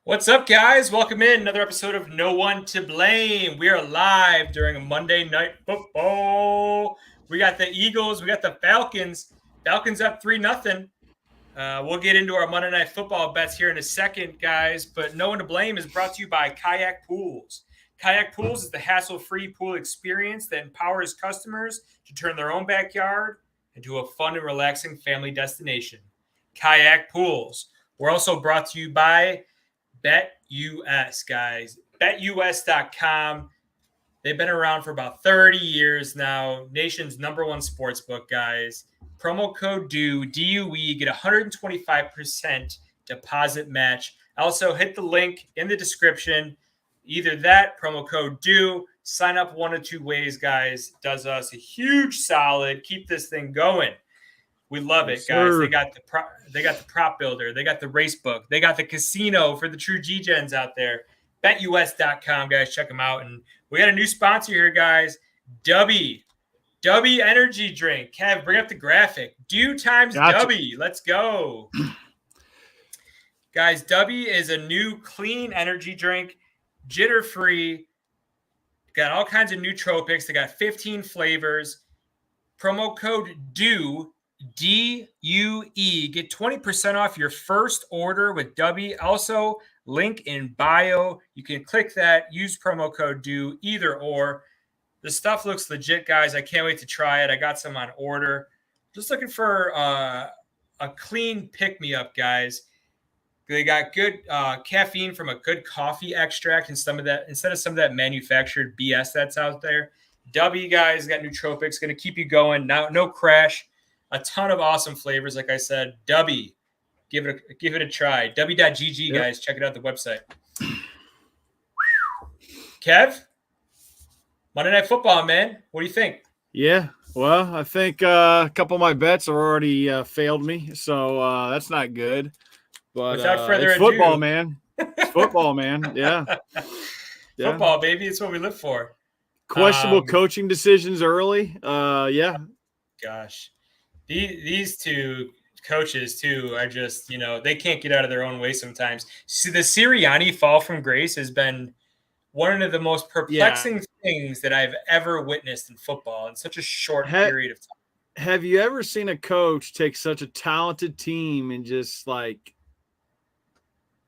What's up, guys? Welcome in another episode of No One to Blame. We are live during a Monday Night Football. We got the Eagles, we got the Falcons. Falcons up 3-0. We'll get into our Monday Night Football bets here in a second, guys. But No One to Blame is brought to you by Kayak Pools. Kayak Pools is the hassle-free pool experience that empowers customers to turn their own backyard into a fun and relaxing family destination. Kayak Pools. We're also brought to you by BetUS, guys. BetUS.com. They've been around for about 30 years now. Nation's number one sports book, guys. Promo code DUE, D-U-E, get 125% deposit match. Also, hit the link in the description. Either that, promo code DUE, sign up one of two ways, guys. Does us a huge solid. Keep this thing going. We love it, guys. They got the prop builder. They got the race book. They got the casino for the true G-Gens out there. BetUS.com, guys. Check them out. And we got a new sponsor here, guys. W Energy Drink. Kev, bring up the graphic. DUE times gotcha. W. Let's go. Guys, W is a new clean energy drink. Jitter-free. Got all kinds of nootropics. They got 15 flavors. Promo code DUE. D-U-E. Get 20% off your first order with W. Also, link in bio. You can click that. Use promo code DUE, either or. The stuff looks legit, guys. I can't wait to try it. I got some on order. Just looking for a clean pick-me-up, guys. They got good caffeine from a good coffee extract and some of that instead of some of that manufactured BS that's out there. W, guys, got nootropics. Going to keep you going. Now, no crash. A ton of awesome flavors, like I said. W, give it a try. W.gg, guys. Check it out, the website. Kev, Monday Night Football, man. What do you think? Yeah, well, I think a couple of my bets have already failed me, so that's not good. But without further ado, football, man. It's football, man. Yeah. Football, baby. It's what we live for. Questionable coaching decisions early. Yeah. Gosh. These two coaches, too, are just, they can't get out of their own way sometimes. See, the Sirianni fall from grace has been one of the most perplexing things that I've ever witnessed in football in such a short period of time. Have you ever seen a coach take such a talented team and just like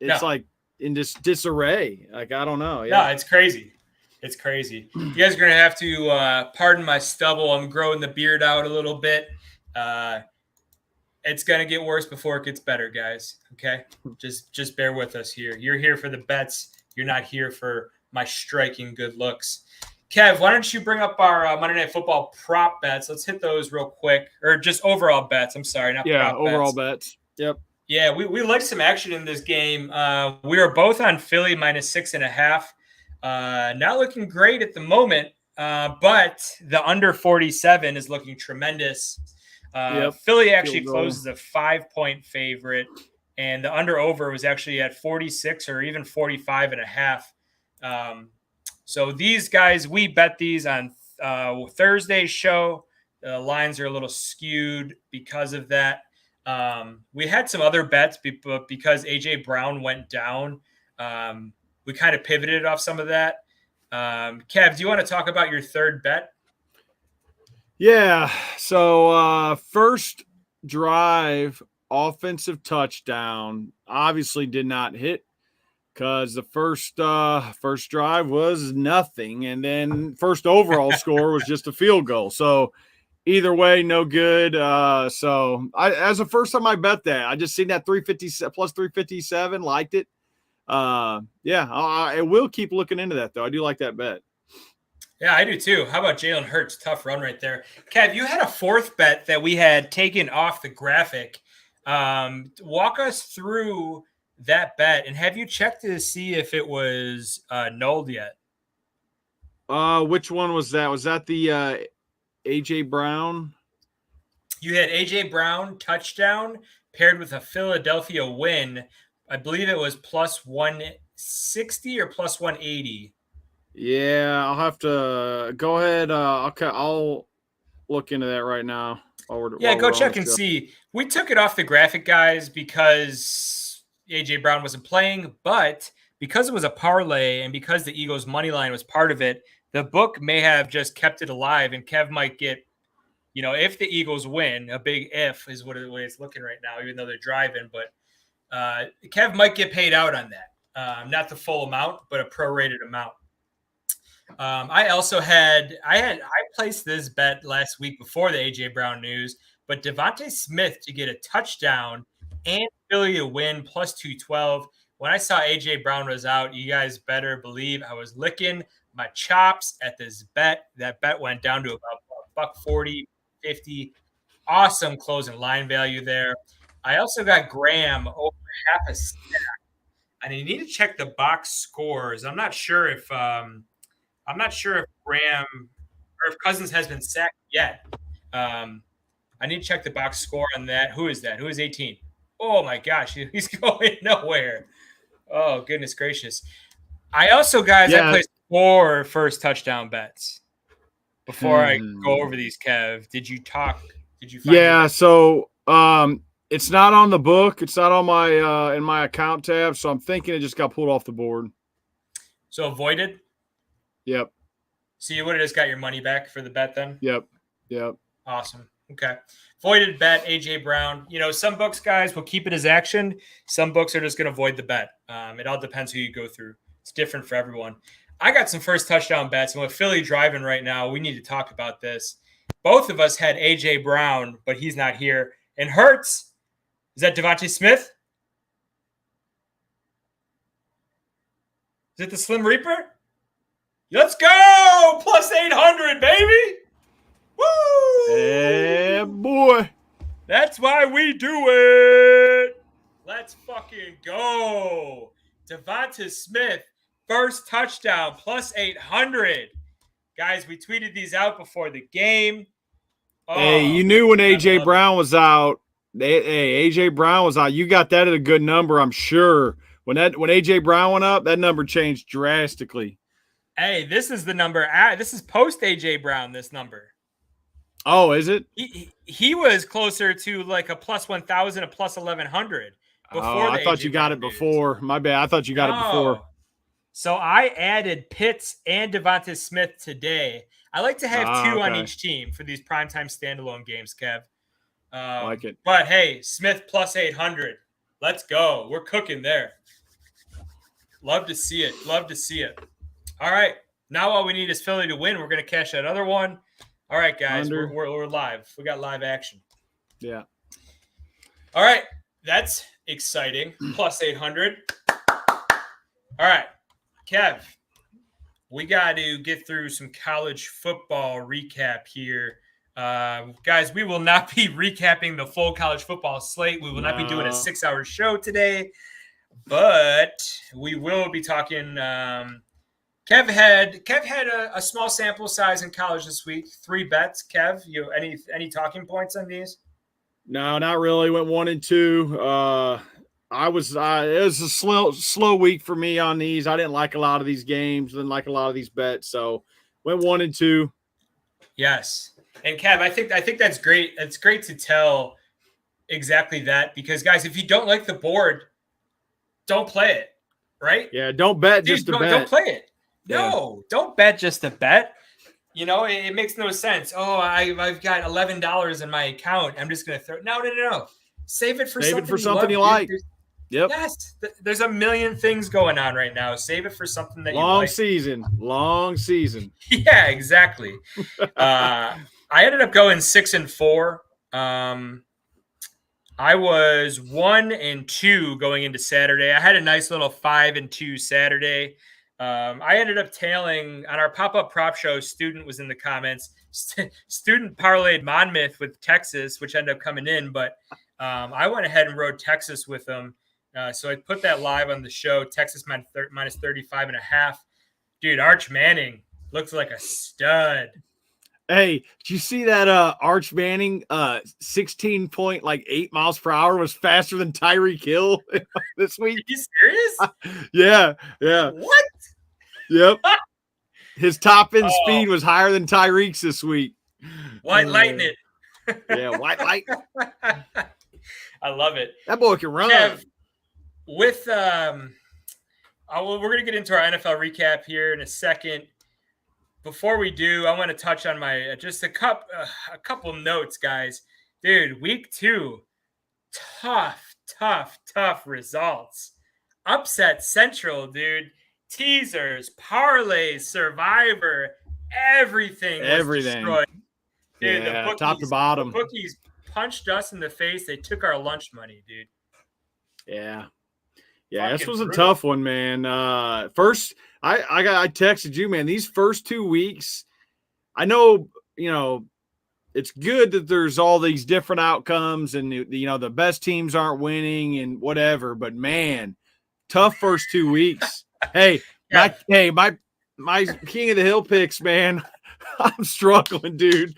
in just disarray? Like, I don't know. Yeah, it's crazy. It's crazy. You guys are going to have to pardon my stubble. I'm growing the beard out a little bit. It's going to get worse before it gets better, guys. Okay? Just bear with us here. You're here for the bets. You're not here for my striking good looks. Kev, why don't you bring up our Monday Night Football prop bets? Let's hit those real quick. Or just overall bets. I'm sorry, not prop bets. Yeah, overall bets. Yep. Yeah, we like some action in this game. We are both on Philly -6.5. Not looking great at the moment, but the under 47 is looking tremendous. Philly actually closes a 5-point favorite, and the under-over was actually at 46 or even 45.5. So these guys, we bet these on Thursday's show. The lines are a little skewed because of that. We had some other bets, but because A.J. Brown went down, we kind of pivoted off some of that. Kev, do you want to talk about your third bet? Yeah. So first drive, offensive touchdown, obviously did not hit because the first drive was nothing, and then first overall score was just a field goal. So either way, no good. So as the first time I bet that, I just seen that 350 plus 357, liked it. I will keep looking into that, though. I do like that bet. Yeah, I do too. How about Jalen Hurts? Tough run right there. Kev, you had a fourth bet that we had taken off the graphic. Walk us through that bet, and have you checked to see if it was nulled yet? Which one was that? Was that the A.J. Brown? You had A.J. Brown touchdown paired with a Philadelphia win. I believe it was plus 160 or plus 180. Yeah, I'll have to go ahead. I'll look into that right now. Go check and see. We took it off the graphic, guys, because AJ Brown wasn't playing, but because it was a parlay and because the Eagles money line was part of it, the book may have just kept it alive, and Kev might get, if the Eagles win, a big if is what it's looking right now, even though they're driving, but Kev might get paid out on that. Not the full amount, but a prorated amount. I placed this bet last week before the AJ Brown news, but Devontae Smith to get a touchdown and Philly to win plus 212. When I saw AJ Brown was out, you guys better believe I was licking my chops at this bet. That bet went down to about $1.40, $1.50. Awesome closing line value there. I also got Graham over half a stack. And you need to check the box scores. I'm not sure if Graham or if Cousins has been sacked yet. I need to check the box score on that. Who is that? Who is 18? Oh my gosh, he's going nowhere. Oh goodness gracious! I also, guys, I placed 4 first touchdown bets before I go over these. Kev, did you talk? Did you? Find so it's not on the book. It's not on my in my account tab. So I'm thinking it just got pulled off the board. So avoided. Yep. So you would have just got your money back for the bet then? Yep. Awesome. Okay. Voided bet, AJ Brown. Some books, guys, will keep it as action. Some books are just going to void the bet. It all depends who you go through. It's different for everyone. I got some first touchdown bets, and with Philly driving right now, we need to talk about this. Both of us had AJ Brown, but he's not here. And Hurts, is that Devontae Smith? Is it the Slim Reaper? Let's go! Plus 800, baby! Woo! Yeah, boy. That's why we do it. Let's fucking go. Devonta Smith, first touchdown, plus 800. Guys, we tweeted these out before the game. Hey, you knew when AJ Brown was out. AJ Brown was out. You got that at a good number, I'm sure. When AJ Brown went up, that number changed drastically. Hey, this is the number. This is post AJ Brown, this number. Oh, is it? He was closer to like a plus 1,000, a plus 1,100 before. I thought you got it before. My bad. I thought you got it before. So I added Pitts and Devonta Smith today. I like to have 2 on each team for these primetime standalone games, Kev. Like it. But hey, Smith plus 800. Let's go. We're cooking there. Love to see it. All right. Now all we need is Philly to win. We're going to cash that other one. All right, guys, we're live. We got live action. Yeah. All right. That's exciting. Plus 800. All right. Kev, we got to get through some college football recap here. Guys, we will not be recapping the full college football slate. We will not be doing a 6-hour show today, but we will be talking Kev had a small sample size in college this week. 3 bets. Kev, any talking points on these? No, not really. Went 1 and 2. It was a slow week for me on these. I didn't like a lot of these games. Didn't like a lot of these bets. So went 1 and 2. Yes, and Kev, I think that's great. It's great to tell exactly that because guys, if you don't like the board, don't play it. Right? Yeah, don't bet just to bet. Don't play it. No, don't bet just to bet. It makes no sense. Oh, I've got $11 in my account. I'm just going to throw it. No. Save it for something you like. Yep. Yes. There's a million things going on right now. Save it for something that you like. Long season. Yeah, exactly. I ended up going 6 and 4. I was 1 and 2 going into Saturday. I had a nice little 5 and 2 Saturday. I ended up tailing on our pop-up prop show. Student was in the comments. Student parlayed Monmouth with Texas, which ended up coming in, but I went ahead and rode Texas with them. So I put that live on the show. Texas minus 35.5. Dude, Arch Manning looks like a stud. Hey, did you see that Arch Manning 16.8 miles per hour was faster than Tyreek Hill this week? Are you serious? Yeah. What? Yep. His top end speed was higher than Tyreek's this week. White lightning. Yeah, white light. I love it. That boy can run. Kev, with we're gonna get into our NFL recap here in a second. Before we do, I want to touch on my just a couple notes, guys. Dude, week 2, tough results. Upset Central, dude. Teasers, parlays, Survivor, everything was destroyed. Dude, Yeah, top to bottom. The bookies punched us in the face. They took our lunch money, dude. Yeah, Fucking this was a brutal. tough one, man. First, I texted you, man. These first 2 weeks, I know, it's good that there's all these different outcomes, and the best teams aren't winning and whatever. But man, tough first 2 weeks. Hey, Yeah. my King of the Hill picks, man. I'm struggling, dude.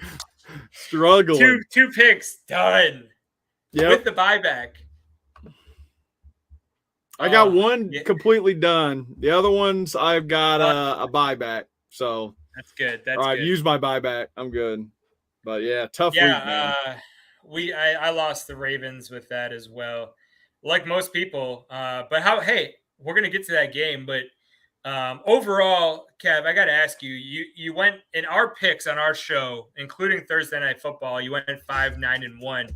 Struggling. Two picks done. Yep. With the buyback. I got one completely done. The other ones I've got a buyback. So that's good. That's all right. good. Use my buyback. I'm good. But yeah, tough week, man. I lost the Ravens with that as well, like most people. But we're gonna get to that game. But overall, Kev, I got to ask you. You went in our picks on our show, including Thursday Night Football. You went 5-9-1.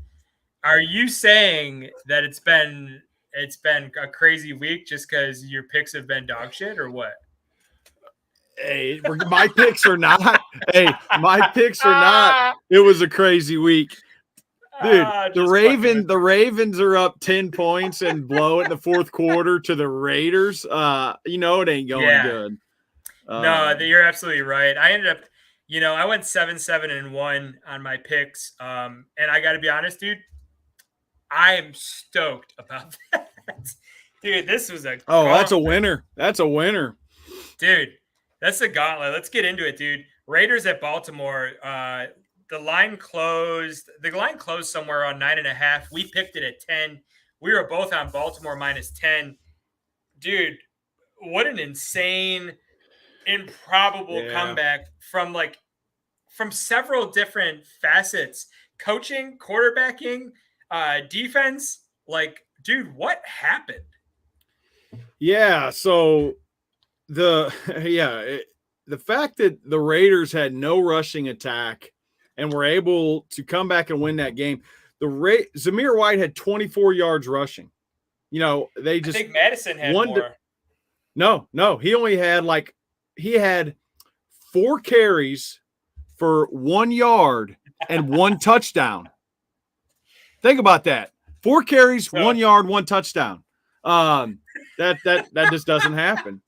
Are you saying that it's been a crazy week just because your picks have been dog shit, or what? Hey, my picks are not. Hey, my picks are not. It was a crazy week, dude. The Ravens are up 10 points and blow it in the fourth quarter to the Raiders. It ain't going good. No, you're absolutely right. I ended up, I went 7-7-1 on my picks, and I got to be honest, dude. I am stoked about that. Dude, this was a gauntlet. That's a winner. That's a winner. Dude, that's a gauntlet. Let's get into it, dude. Raiders at Baltimore. The line closed somewhere on 9.5. We picked it at 10. We were both on Baltimore -10. Dude, what an insane, improbable comeback from several different facets. Coaching, quarterbacking, defense, dude, what happened? Yeah, so the fact that the Raiders had no rushing attack and were able to come back and win that game. Zamir White had 24 yards rushing. I think Madison had more. No, he only had he had 4 carries for 1 yard and 1 touchdown. Think about that. 4 carries, 1 yard, 1 touchdown. That just doesn't happen.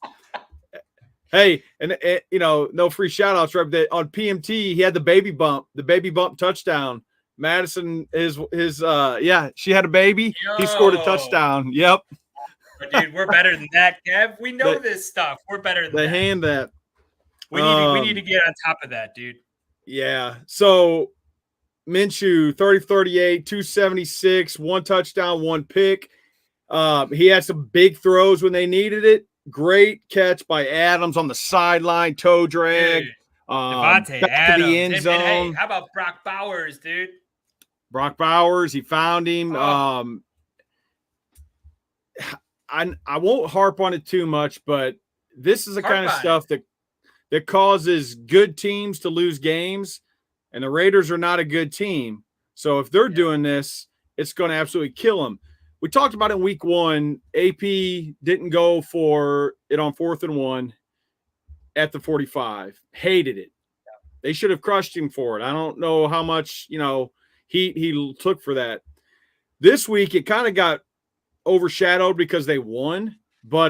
Hey, and no free shout outs, right? That on PMT, he had the baby bump touchdown. Madison she had a baby. He scored a touchdown. Yep. But dude, we're better than that, Kev. We know this stuff. We're better than that. They hand that. We need to get on top of that, dude. Yeah. So Minshew, 30-38, 276, 1 touchdown, 1 pick. He had some big throws when they needed it. Great catch by Adams on the sideline, toe drag. Devontae back Adams. to the end zone. Hey, how about Brock Bowers, dude? Brock Bowers, he found him. I won't harp on it too much, but this is the kind of stuff that causes good teams to lose games, and the Raiders are not a good team. So if they're doing this, it's going to absolutely kill them. We talked about it in week 1. AP didn't go for it on 4th and 1 at the 45. Hated it. They should have crushed him for it. I don't know how much, he took for that. This week, it kind of got overshadowed because they won, but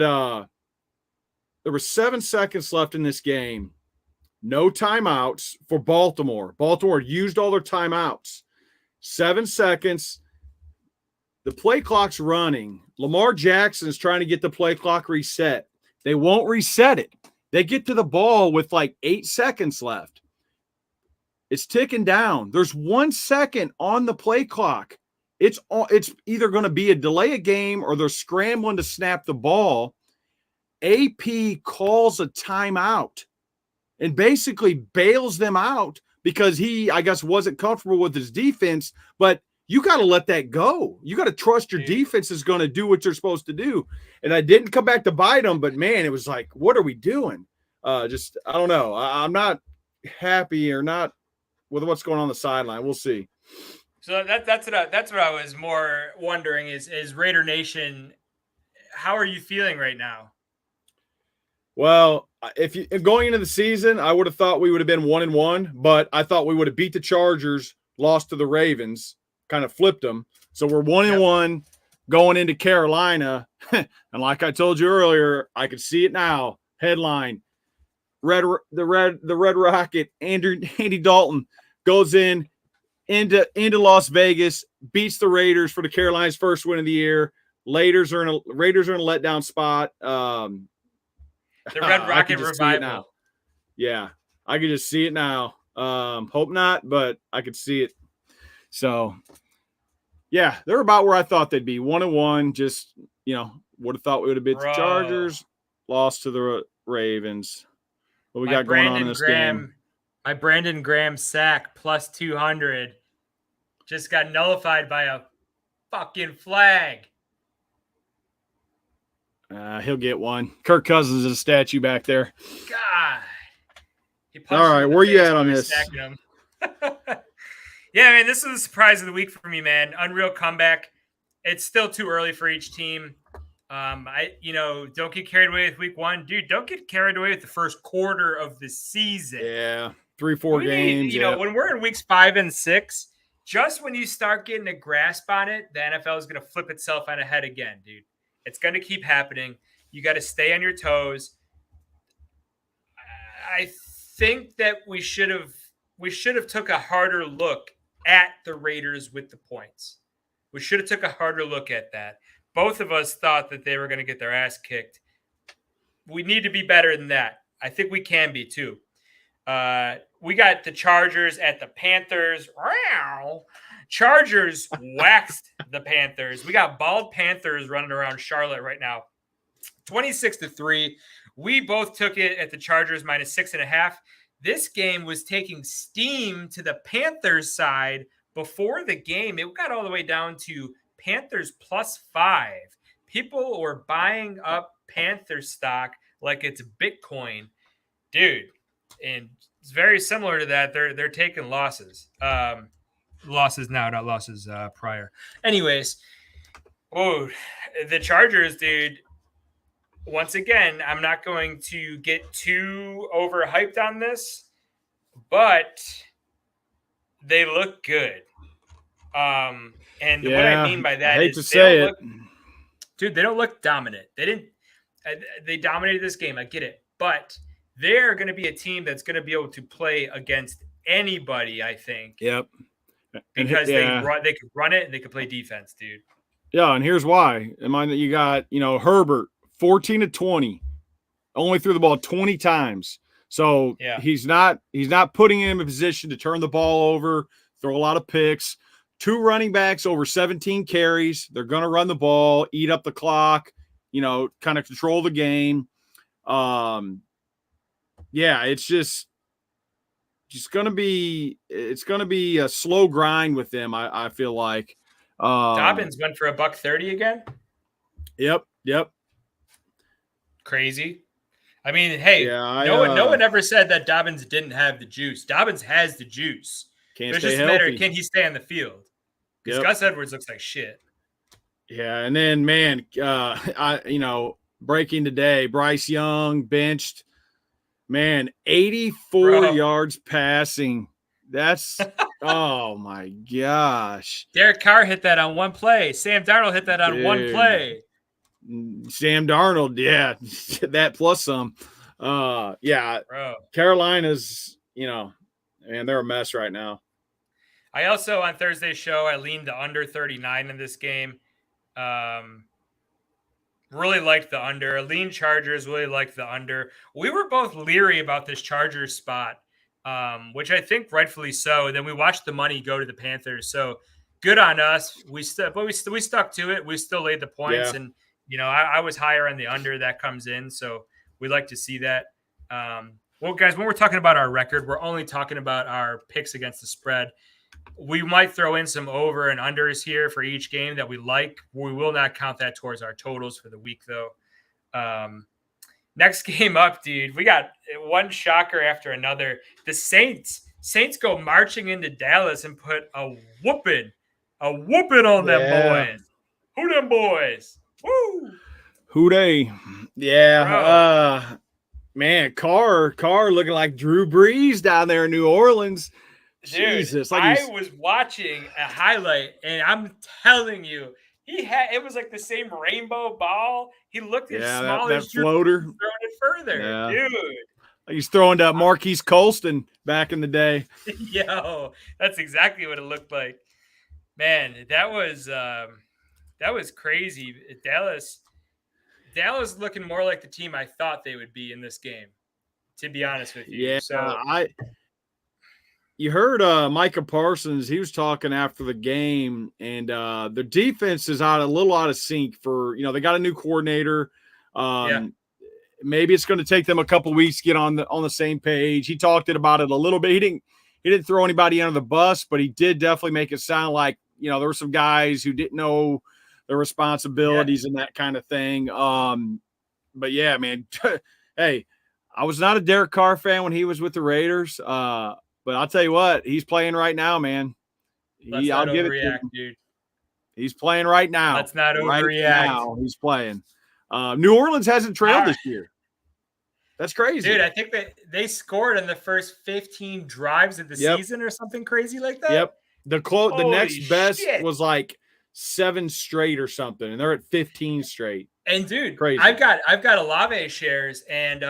there were 7 seconds left in this game. No timeouts for Baltimore. Baltimore used all their timeouts. 7 seconds. The play clock's running. Lamar Jackson is trying to get the play clock reset. They won't reset it. They get to the ball with 8 seconds left. It's ticking down. There's 1 second on the play clock. It's either going to be a delay a game or they're scrambling to snap the ball. AP calls a timeout and basically bails them out because he, I guess, wasn't comfortable with his defense. But you got to let that go. You got to trust your defense is going to do what you're supposed to do. And I didn't come back to bite them, but man, it was like, what are we doing? I don't know. I'm not happy or not with what's going on the sideline. We'll see. So that's what I was more wondering is Raider Nation, how are you feeling right now? Well, if going into the season, I would have thought we would have been 1-1, but I thought we would have beat the Chargers, lost to the Ravens, kind of flipped them. So we're 1-1 going into Carolina. And like I told you earlier, I could see it now. Headline: the Red Rocket, Andy Dalton goes into Las Vegas, beats the Raiders for the Carolinas' first win of the year. Raiders are in a letdown spot. The Red Rocket revival. Yeah, I could just see it now. Hope not, but I could see it. So, yeah, they're about where I thought they'd be. 1-1. Just, would have thought we would have beat the Chargers, lost to the Ravens. What we got going on in this game? My Brandon Graham sack plus 200 just got nullified by a fucking flag. He'll get one. Kirk Cousins is a statue back there. God. All right, where you at on this? Yeah, man, this is the surprise of the week for me, man. Unreal comeback. It's still too early for each team. Don't get carried away with week one. Dude, don't get carried away with the first quarter of the season. Yeah, 3-4 games. When we're in weeks 5 and 6, just when you start getting a grasp on it, the NFL is going to flip itself on its head again, dude. It's going to keep happening. You got to stay on your toes. I think that we should have took a harder look at the Raiders with the points. We should have took a harder look at that. Both of us thought that they were going to get their ass kicked. We need to be better than that. I think we can be too. We got the Chargers at the Panthers. Chargers waxed the Panthers. We got bald Panthers running around Charlotte right now. 26-3. We both took it at the Chargers minus 6.5. This game was taking steam to the Panthers side before the game. It got all the way down to Panthers +5. People were buying up Panther stock like it's Bitcoin. Dude, and it's very similar to that. They're taking losses. Losses now, not losses prior. Anyways, the Chargers, dude, once again, I'm not going to get too overhyped on this, but they look good. And what I mean by that is dude, they don't look dominant. They dominated this game. I get it, but they're going to be a team that's going to be able to play against anybody, I think. Yep. Because they could run it and they could play defense, dude. Yeah, and here's why. You got, Herbert, 14-20, only threw the ball 20 times. So he's not putting him in a position to turn the ball over, throw a lot of picks. 2 running backs over 17 carries. They're going to run the ball, eat up the clock, kind of control the game. It's just going to be a slow grind with them. I feel like Dobbins went for $130 again. Yep. Crazy. I mean, hey, no one ever said that Dobbins didn't have the juice. Dobbins has the juice. It's just a matter, can he stay on the field? Because Gus Edwards looks like shit. Yeah, and then breaking today, Bryce Young benched. 84 yards passing. That's oh my gosh. Derek Carr hit that on one play. Sam Darnold hit that on one play. Sam Darnold, that plus some. Carolina's, they're a mess right now. I also, on Thursday's show, I leaned to under 39 in this game. Really liked the under. Lean Chargers, really liked the under. We were both leery about this Chargers spot, which I think rightfully so. Then we watched the money go to the Panthers. So good on us. We stuck to it. We still laid the points. And, I was higher on the under. That comes in. So we like to see that. Well, guys, when we're talking about our record, we're only talking about our picks against the spread. We might throw in some over and unders here for each game that we like. We will not count that towards our totals for the week, though. Next game up, dude. We got one shocker after another. The Saints go marching into Dallas and put a whooping on them boys. Who them boys? Woo! Who they? Yeah. Bro. Man, Carr looking like Drew Brees down there in New Orleans. Dude, Jesus, I was watching a highlight, and I'm telling you, it was like the same rainbow ball. He looked as small that as Drew floater, throwing it further, dude. Like he's throwing to Marquise Colston back in the day. Yo, that's exactly what it looked like. Man, that was crazy. Dallas looking more like the team I thought they would be in this game, to be honest with you. Yeah, so you heard Micah Parsons. He was talking after the game, and the defense is a little out of sync. For they got a new coordinator. Maybe it's going to take them a couple of weeks to get on the same page. He talked about it a little bit. He didn't throw anybody under the bus, but he did definitely make it sound like there were some guys who didn't know their responsibilities and that kind of thing. But yeah, man. Hey, I was not a Derek Carr fan when he was with the Raiders. But I'll tell you what, he's playing right now, man. I'll give it to him. Dude. He's playing right now. Let's not overreact. Right now, he's playing. New Orleans hasn't trailed this year. That's crazy. Dude, I think that they scored in the first 15 drives of the season or something crazy like that. Yep. The next best was like 7 straight or something, and they're at 15 straight. And dude, crazy. I've got Olave shares and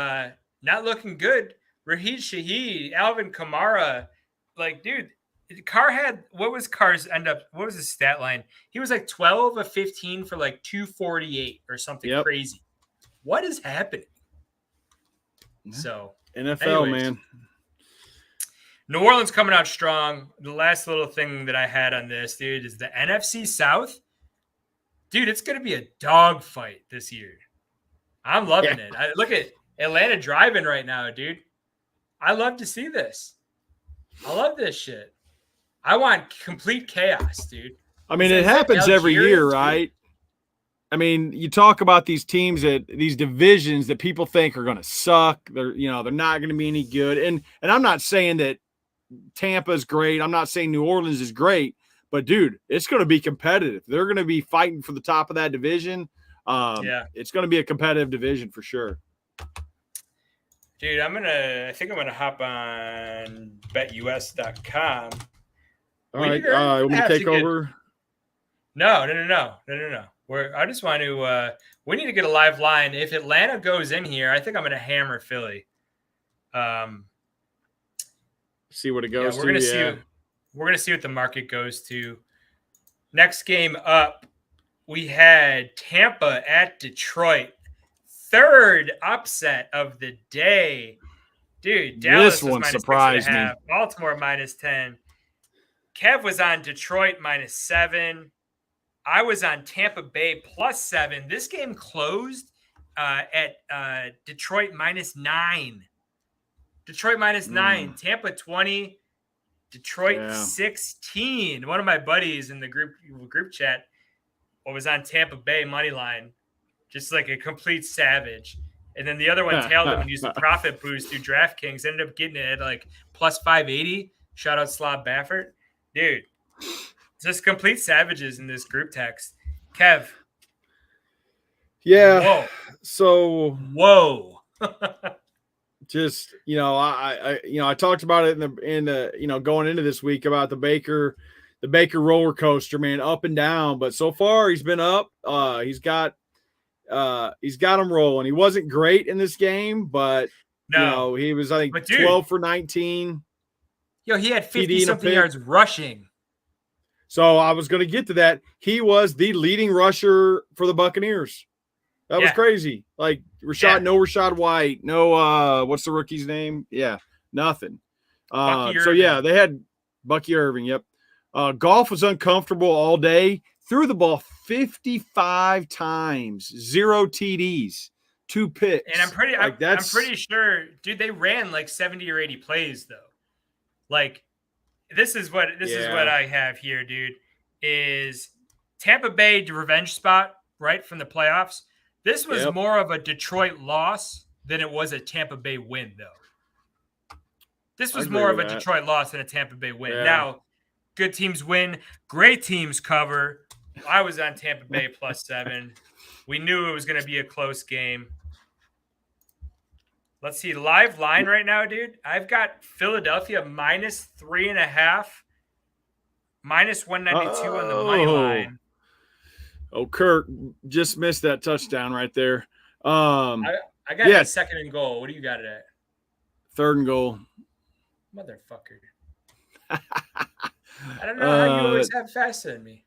not looking good. Raheed Shaheed, Alvin Kamara, like, dude, Carr had what was his stat line? He was like 12 of 15 for like 248 or something crazy. What is happening? So NFL, man. New Orleans coming out strong. The last little thing that I had on this, dude, is the NFC South. Dude, it's going to be a dogfight this year. I'm loving it. Look at Atlanta driving right now, dude. I love to see this. I love this shit. I want complete chaos, dude. I mean, it happens every year, right? I mean, you talk about these teams these divisions that people think are going to suck. They're not going to be any good. And I'm not saying that Tampa's great. I'm not saying New Orleans is great, but dude, it's going to be competitive. They're going to be fighting for the top of that division. It's going to be a competitive division for sure. Dude, I think I'm gonna hop on betus.com. All right, want me to take over? No. I just want to. We need to get a live line. If Atlanta goes in here, I think I'm gonna hammer Philly. See what it goes to. We're gonna see what the market goes to. Next game up, we had Tampa at Detroit. Third upset of the day. Dude, Dallas this one was surprised me. Baltimore -10. Kev was on Detroit -7. I was on Tampa Bay +7. This game closed at Detroit -9. Detroit -9. Tampa 20. Detroit 16. One of my buddies in the group chat was on Tampa Bay money line. Just like a complete savage. And then the other one tailed him and used the profit boost through DraftKings. Ended up getting it at like +580. Shout out Slob Baffert. Dude, just complete savages in this group text. Kev. Yeah. Whoa. So. Whoa. Just, I talked about it in the going into this week about the Baker roller coaster, man, up and down. But so far he's been up. He's got him rolling. He wasn't great in this game, but he was, I think, 12 for 19. Yo, he had 50-something yards rushing. So I was going to get to that. He was the leading rusher for the Buccaneers. That was crazy. Like no Rashad White, no what's the rookie's name? Yeah, nothing. They had Bucky Irving. Yep. Golf was uncomfortable all day. Threw the ball 55 times, 0 TDs, 2 picks. And I'm pretty sure, dude, they ran like 70 or 80 plays though. Like This is what I have here, dude. Is Tampa Bay revenge spot right from the playoffs? This was more of a Detroit loss than it was a Tampa Bay win, though. This was more of a Detroit loss than a Tampa Bay win. Yeah. Now, good teams win, great teams cover. I was on Tampa Bay +7. We knew it was going to be a close game. Let's see, live line right now, dude. I've got Philadelphia -3.5, -192 on the money line. Oh, Kirk just missed that touchdown right there. I got it at 2nd and goal. What do you got it at? 3rd and goal. Motherfucker. I don't know how you always have faster than me.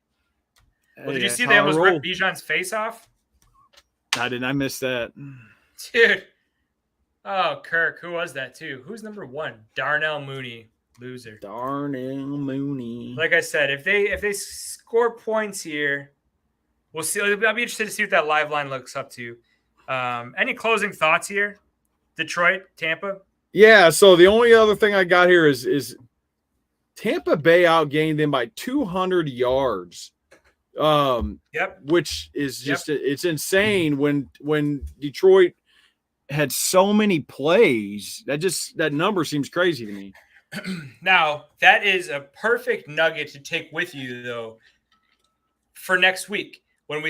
Well, did you see they almost ripped Bijan's face off? I didn't. I missed that. Dude. Oh, Kirk. Who was that, too? Who's number 1? Darnell Mooney. Loser. Darnell Mooney. Like I said, if they score points here, we'll see. I'll be interested to see what that live line looks up to. Any closing thoughts here? Detroit, Tampa? Yeah, so the only other thing I got here is Tampa Bay outgained them by 200 yards. Which is just it's insane when Detroit had so many plays. That number seems crazy to me. Now, that is a perfect nugget to take with you, though, for next week. When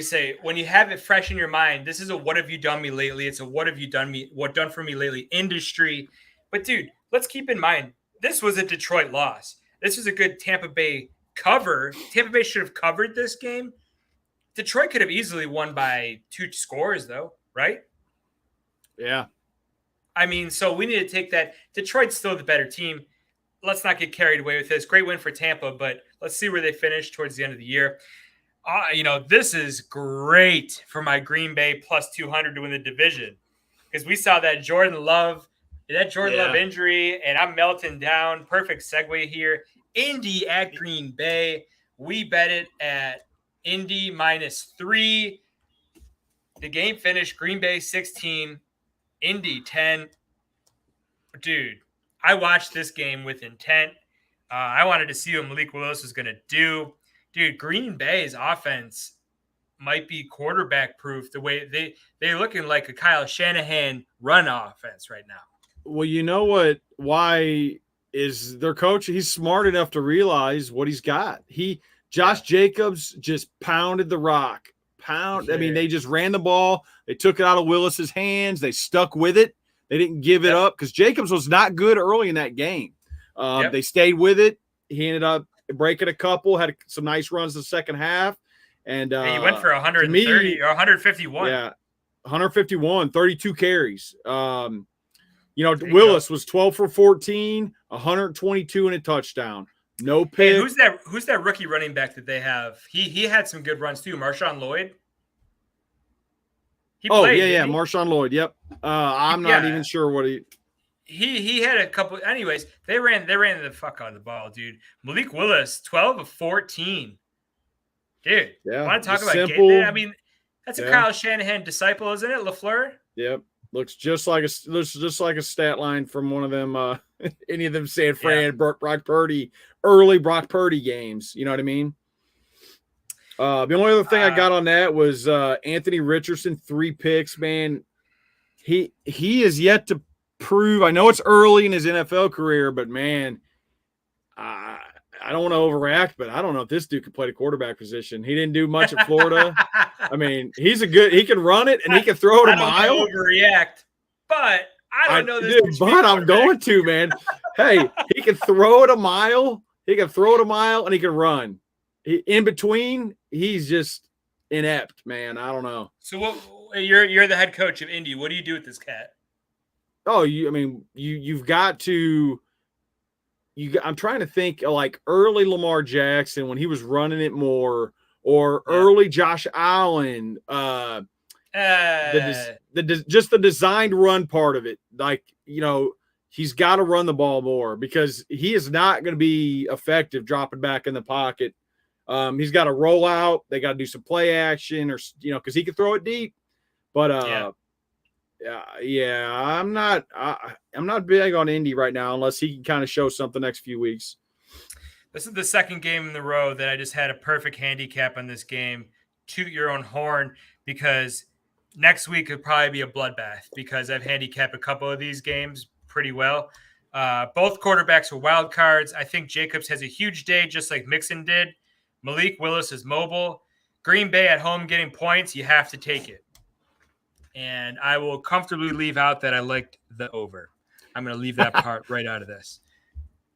you have it fresh in your mind, this is a what have you done me lately? It's a what have you done for me lately industry. But, dude, let's keep in mind, this was a Detroit loss. This was a good Tampa Bay cover. Tampa Bay should have covered this game. Detroit could have easily won by 2 scores, though, right? Yeah. I mean, so we need to take that. Detroit's still the better team. Let's not get carried away with this. Great win for Tampa, but let's see where they finish towards the end of the year. This is great for my Green Bay +200 to win the division because we saw that Jordan Love injury, and I'm melting down. Perfect segue here. Indy at Green Bay. We bet it at Indy -3. The game finished Green Bay 16, Indy 10. Dude, I watched this game with intent. I wanted to see what Malik Willis was going to do. Dude, Green Bay's offense might be quarterback proof the way they're looking like a Kyle Shanahan run offense right now. Well, you know what? Why is their coach? He's smart enough to realize what he's got. Josh Jacobs just pounded the rock. I mean, they just ran the ball. They took it out of Willis's hands. They stuck with it. They didn't give it up because Jacobs was not good early in that game. They stayed with it. He ended up breaking a couple, had some nice runs in the second half. And he went for 130 or 151. Yeah, 151, 32 carries. Willis was 12 for 14, 122 and a touchdown. No pick. Hey, who's that rookie running back that they have? He had some good runs too. Marshawn Lloyd. Marshawn Lloyd. Yep. I'm not even sure what he had a couple. Anyways, they ran the fuck out of the ball, dude. Malik Willis, 12 of 14. Dude, want to talk about getting it? I mean, that's a Kyle Shanahan disciple, isn't it, LaFleur? Yep. Looks just like a stat line from one of them. Any of them San Fran, Brock Purdy, early Brock Purdy games. You know what I mean? The only other thing I got on that was Anthony Richardson, 3 picks. Man, he is yet to prove. I know it's early in his NFL career, but man, I don't want to overreact, but I don't know if this dude could play the quarterback position. He didn't do much at Florida. I mean, he can run it and he can throw it a mile. Overreact, but I don't know this. Dude, but I'm going to, man. Hey, he can throw it a mile. He can throw it a mile and he can run. In between, he's just inept, man. I don't know. So what? You're the head coach of Indy. What do you do with this cat? Oh, you've got to. I'm trying to think of like early Lamar Jackson when he was running it more, or early Josh Allen. Just the designed run part of it. Like, he's got to run the ball more because he is not going to be effective dropping back in the pocket. He's got to roll out. They got to do some play action because he can throw it deep. But I'm not big on Indy right now unless he can kind of show something the next few weeks. This is the second game in the row that I just had a perfect handicap on this game. Toot your own horn, because next week could probably be a bloodbath because I've handicapped a couple of these games pretty well. Both quarterbacks are wild cards. I think Jacobs has a huge day, just like Mixon did. Malik Willis is mobile. Green Bay at home getting points. You have to take it. And I will comfortably leave out that I liked the over. I'm going to leave that part right out of this.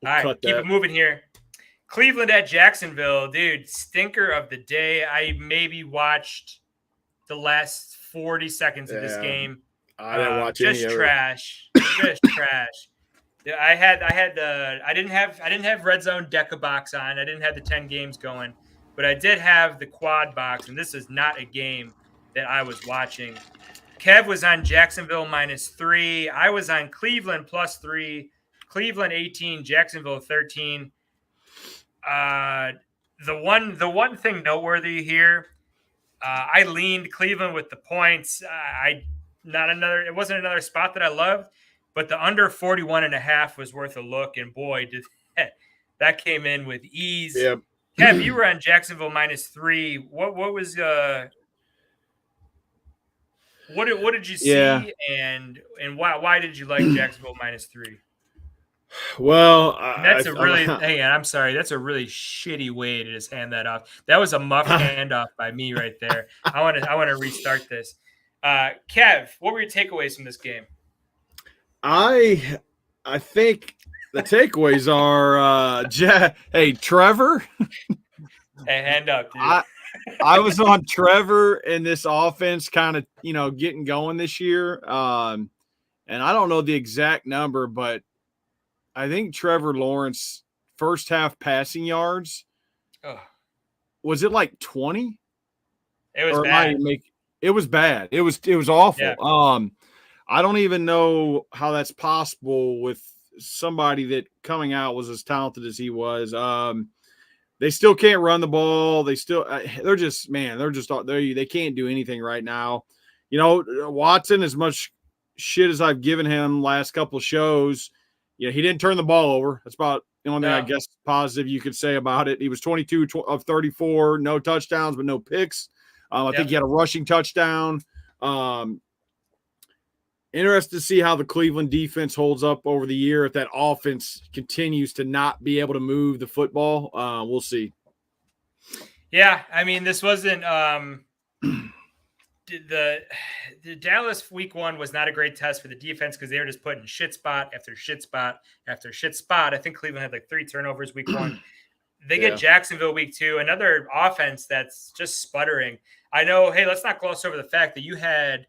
All right, keep it moving here. Cleveland at Jacksonville, dude, stinker of the day. I maybe watched the last 40 seconds of this game. I didn't watch just any trash. Just trash. I didn't have Red Zone Deca box on. I didn't have the 10 games going, but I did have the quad box, and this is not a game that I was watching. Kev was on Jacksonville -3. I was on Cleveland +3. Cleveland 18, Jacksonville 13. The one thing noteworthy here, I leaned Cleveland with the points. It wasn't another spot that I loved, but the under 41.5 was worth a look, and boy, did that came in with ease. Yep. Kev, you were on Jacksonville -3. What was what did you see, and why did you like Jacksonville -3? Well, I'm sorry. That's a really shitty way to just hand that off. That was a muff handoff by me right there. I want to restart this. Kev, what were your takeaways from this game? I think the takeaways are hey, Trevor. Hey, hand up, dude. I was on Trevor in this offense kind of, getting going this year. And I don't know the exact number, but I think Trevor Lawrence first half passing yards, was it like 20? It was bad. It was bad. It was awful. Yeah. I don't even know how that's possible with somebody that coming out was as talented as he was. They still can't run the ball. They can't do anything right now. Watson, as much shit as I've given him last couple of shows, he didn't turn the ball over. That's about the only thing I guess positive you could say about it. He was 22 of 34, no touchdowns, but no picks. I think he had a rushing touchdown. Interested to see how the Cleveland defense holds up over the year. If that offense continues to not be able to move the football, we'll see. Yeah, I mean, this wasn't the Dallas week 1 was not a great test for the defense because they were just putting shit spot after shit spot after shit spot. I think Cleveland had like 3 turnovers week 1. They get Jacksonville week 2, another offense that's just sputtering. I know, hey, let's not gloss over the fact that you had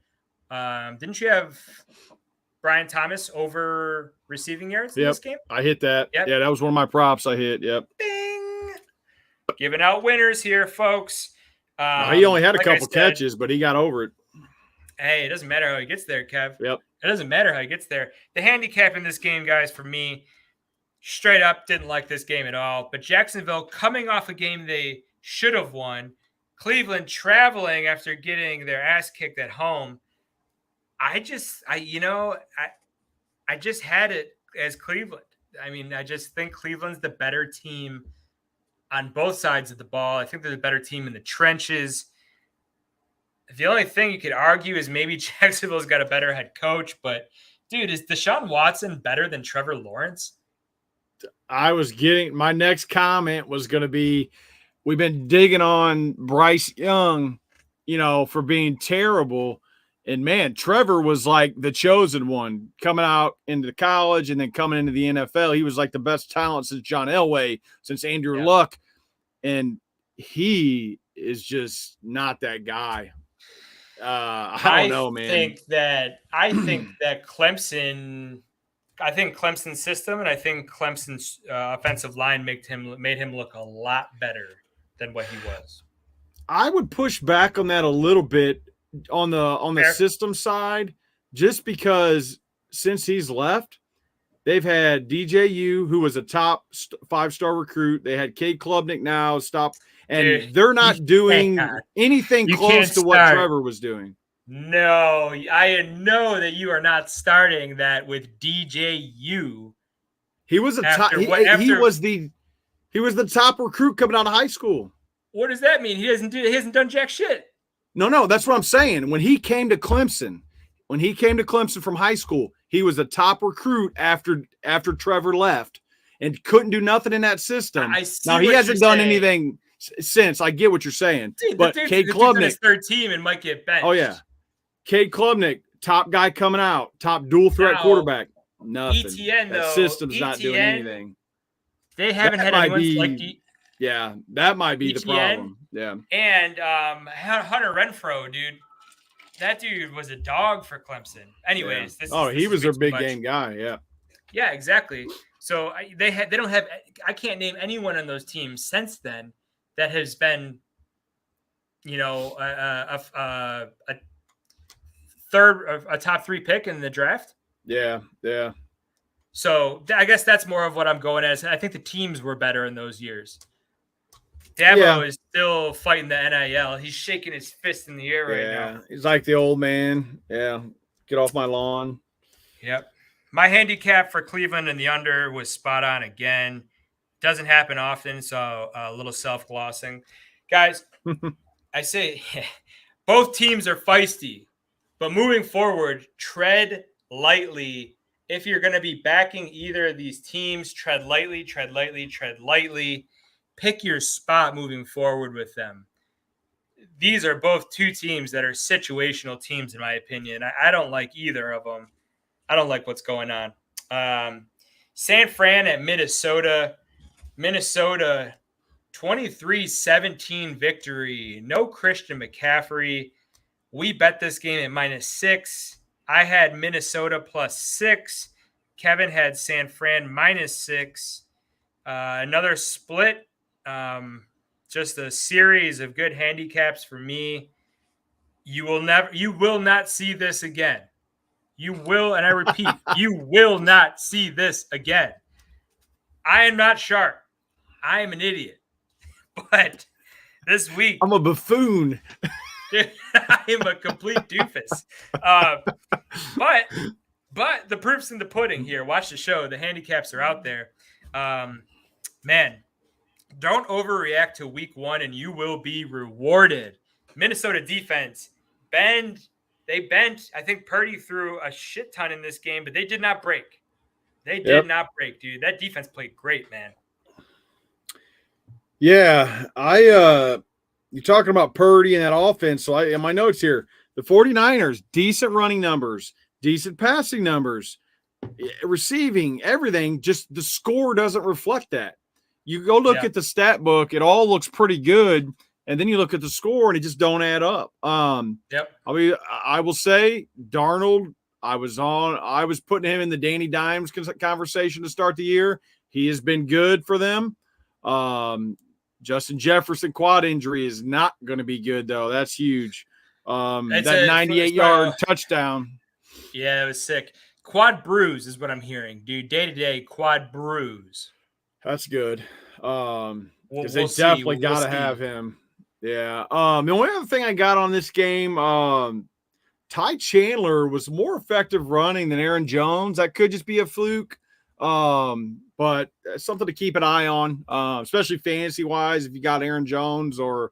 didn't you have Brian Thomas over receiving yards in this game? I hit that. Yep. Yeah, that was one of my props I hit. Yep. Bing! Giving out winners here, folks. He only had a couple catches, but he got over it. Hey, it doesn't matter how he gets there, Kev. Yep. It doesn't matter how he gets there. The handicap in this game, guys, for me, straight up didn't like this game at all. But Jacksonville coming off a game they should have won. Cleveland traveling after getting their ass kicked at home. I just had it as Cleveland. I mean, I just think Cleveland's the better team on both sides of the ball. I think they're the better team in the trenches. The only thing you could argue is maybe Jacksonville's got a better head coach, but dude, is Deshaun Watson better than Trevor Lawrence? My next comment was going to be, we've been digging on Bryce Young, for being terrible. And man, Trevor was like the chosen one coming out into college and then coming into the NFL. He was like the best talent since John Elway, since Andrew Luck. And he is just not that guy. I don't know, man. I think that Clemson's system and I think Clemson's offensive line made him look a lot better than what he was. I would push back on that a little bit on the system side, just because since he's left, they've had DJU, who was a top 5-star recruit. They had Cade Klubnik now and they're not doing anything close to what Trevor was doing. No, I know that you are not starting that with DJU. He was he was the He was the top recruit coming out of high school. What does that mean? He hasn't done jack shit. No, that's what I'm saying. When he came to Clemson from high school, he was a top recruit after Trevor left and couldn't do nothing in that system. I see. Now he hasn't done anything since. I get what you're saying. Dude, but Cade Klubnik, his third team and might get benched. Oh yeah, Cade Klubnik, top guy coming out, top dual threat quarterback. Nothing. ETN that though, system's not doing anything. They haven't had anyone like yeah, that might be ETN, the problem. Yeah, and Hunter Renfro, dude. That dude was a dog for Clemson. Anyways, he was their big game guy. Yeah. Yeah, exactly. So they don't have. I can't name anyone on those teams since then that has been, a top 3 pick in the draft. Yeah. So I guess that's more of what I'm going as. I think the teams were better in those years. Dabo is still fighting the NIL. He's shaking his fist in the air right now. He's like the old man. Yeah. Get off my lawn. Yep. My handicap for Cleveland and the under was spot on again. Doesn't happen often, so a little self-glossing. Guys, I say both teams are feisty, but moving forward, tread lightly. If you're going to be backing either of these teams, tread lightly, tread lightly, tread lightly. Pick your spot moving forward with them. These are both two teams that are situational teams, in my opinion. I don't like either of them. I don't like what's going on. San Fran at Minnesota. Minnesota, 23-17 victory. No Christian McCaffrey. We bet this game at -6. I had Minnesota +6. Kevin had San Fran -6. Another split. Just a series of good handicaps for me. You will not see this again. You will, and I repeat, you will not see this again. I am not sharp. I am an idiot. But this week, I'm a buffoon. I am a complete doofus. But the proof's in the pudding here. Watch the show. The handicaps are out there. Man, don't overreact to week 1 and you will be rewarded. Minnesota defense, they bent. I think Purdy threw a shit ton in this game, but they did not break. They did not break, dude. That defense played great, man. Yeah, you're talking about Purdy and that offense. So in my notes here, the 49ers, decent running numbers, decent passing numbers, receiving, everything. Just the score doesn't reflect that. You go look at the stat book, it all looks pretty good. And then you look at the score and it just don't add up. I mean, I will say Darnold, I was putting him in the Danny Dimes conversation to start the year. He has been good for them. Justin Jefferson quad injury is not going to be good though. That's huge. That 98-yard touchdown. Yeah, it was sick. Quad bruise is what I'm hearing, dude. Day-to-day quad bruise. That's good. Because they definitely got to have him. Yeah. The only other thing I got on this game, Ty Chandler was more effective running than Aaron Jones. That could just be a fluke. But something to keep an eye on, especially fantasy wise, if you got Aaron Jones or,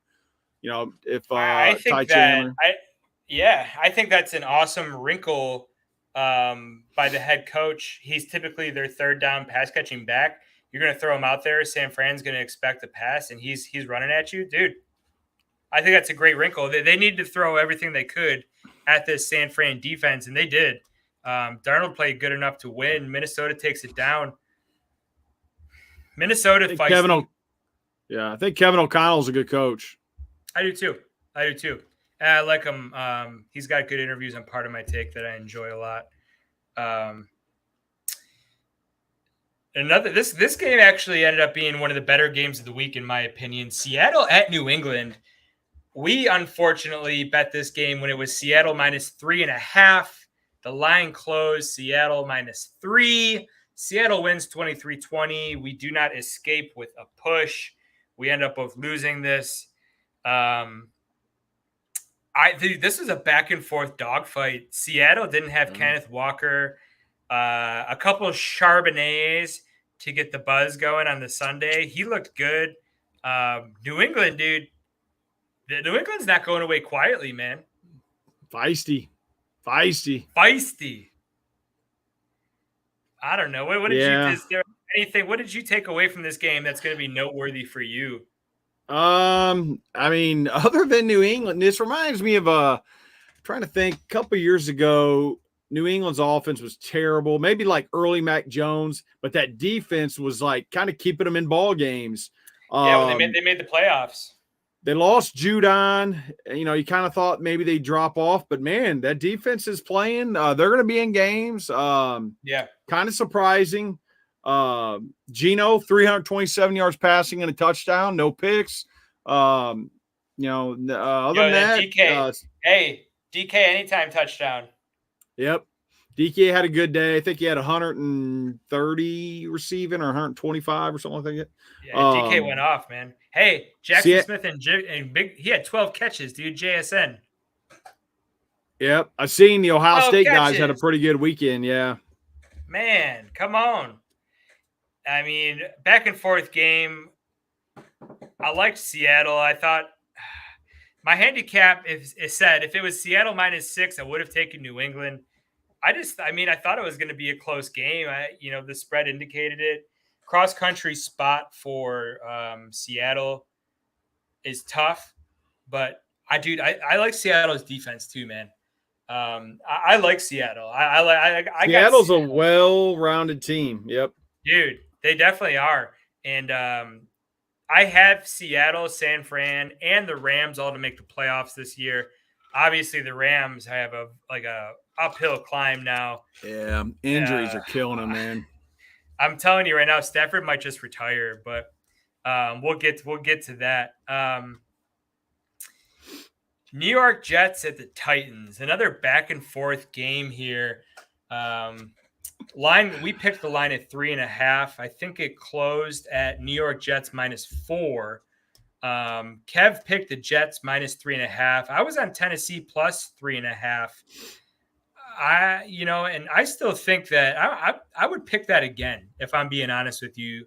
if Ty Chandler. I think that's an awesome wrinkle by the head coach. He's typically their third down pass catching back. You're going to throw him out there. San Fran's going to expect a pass, and he's running at you, dude. I think that's a great wrinkle. They need to throw everything they could at this San Fran defense, and they did. Darnold played good enough to win. Minnesota takes it down. Minnesota fights. I think Kevin O'Connell's a good coach. I do too. And I like him. He's got good interviews on Part of My Take that I enjoy a lot. This game actually ended up being one of the better games of the week, in my opinion. Seattle at New England. We unfortunately bet this game when it was Seattle -3.5. The line closed. Seattle -3. Seattle wins 23-20. We do not escape with a push. We end up both losing this. This is a back and forth dogfight. Seattle didn't have Kenneth Walker. A couple of Charbonnets. to get the buzz going on the Sunday. He looked good. New England, dude. New England's not going away quietly, man. Feisty. Feisty. I don't know. What did you? Is there anything? What did you take away from this game that's going to be noteworthy for you? I mean, other than New England, this reminds me of trying to think. A couple years ago, New England's offense was terrible. Maybe like early Mac Jones, but that defense was like kind of keeping them in ball games. Yeah, when they made the playoffs. They lost Judon. You kind of thought maybe they'd drop off, but man, that defense is playing. They're going to be in games. Yeah. Kind of surprising. Geno, 327 yards passing and a touchdown, no picks. Other than that, DK anytime touchdown. Yep. DK had a good day. I think he had 130 receiving or 125 or something like that. Yeah, DK went off, man. Hey, Jackson Smith and Big, he had 12 catches, dude. JSN. Yep. I've seen the Ohio State guys had a pretty good weekend. Yeah. Man, come on. I mean, back and forth game. I liked Seattle. I thought my handicap said if it was Seattle -6, I would have taken New England. I thought it was going to be a close game. The spread indicated it. Cross country spot for Seattle is tough, but I like Seattle's defense too, man. I like Seattle. Seattle's a well-rounded team. Yep, dude, they definitely are. And I have Seattle, San Fran, and the Rams all to make the playoffs this year. Obviously, the Rams have a uphill climb now. Yeah, injuries are killing them, man. I'm telling you right now, Stafford might just retire, but we'll get to that. New York Jets at the Titans, another back and forth game here. We picked the line at 3.5. I think it closed at New York Jets -4. Kev picked the Jets -3.5. I was on Tennessee +3.5. And I still think that I would pick that again, if I'm being honest with you.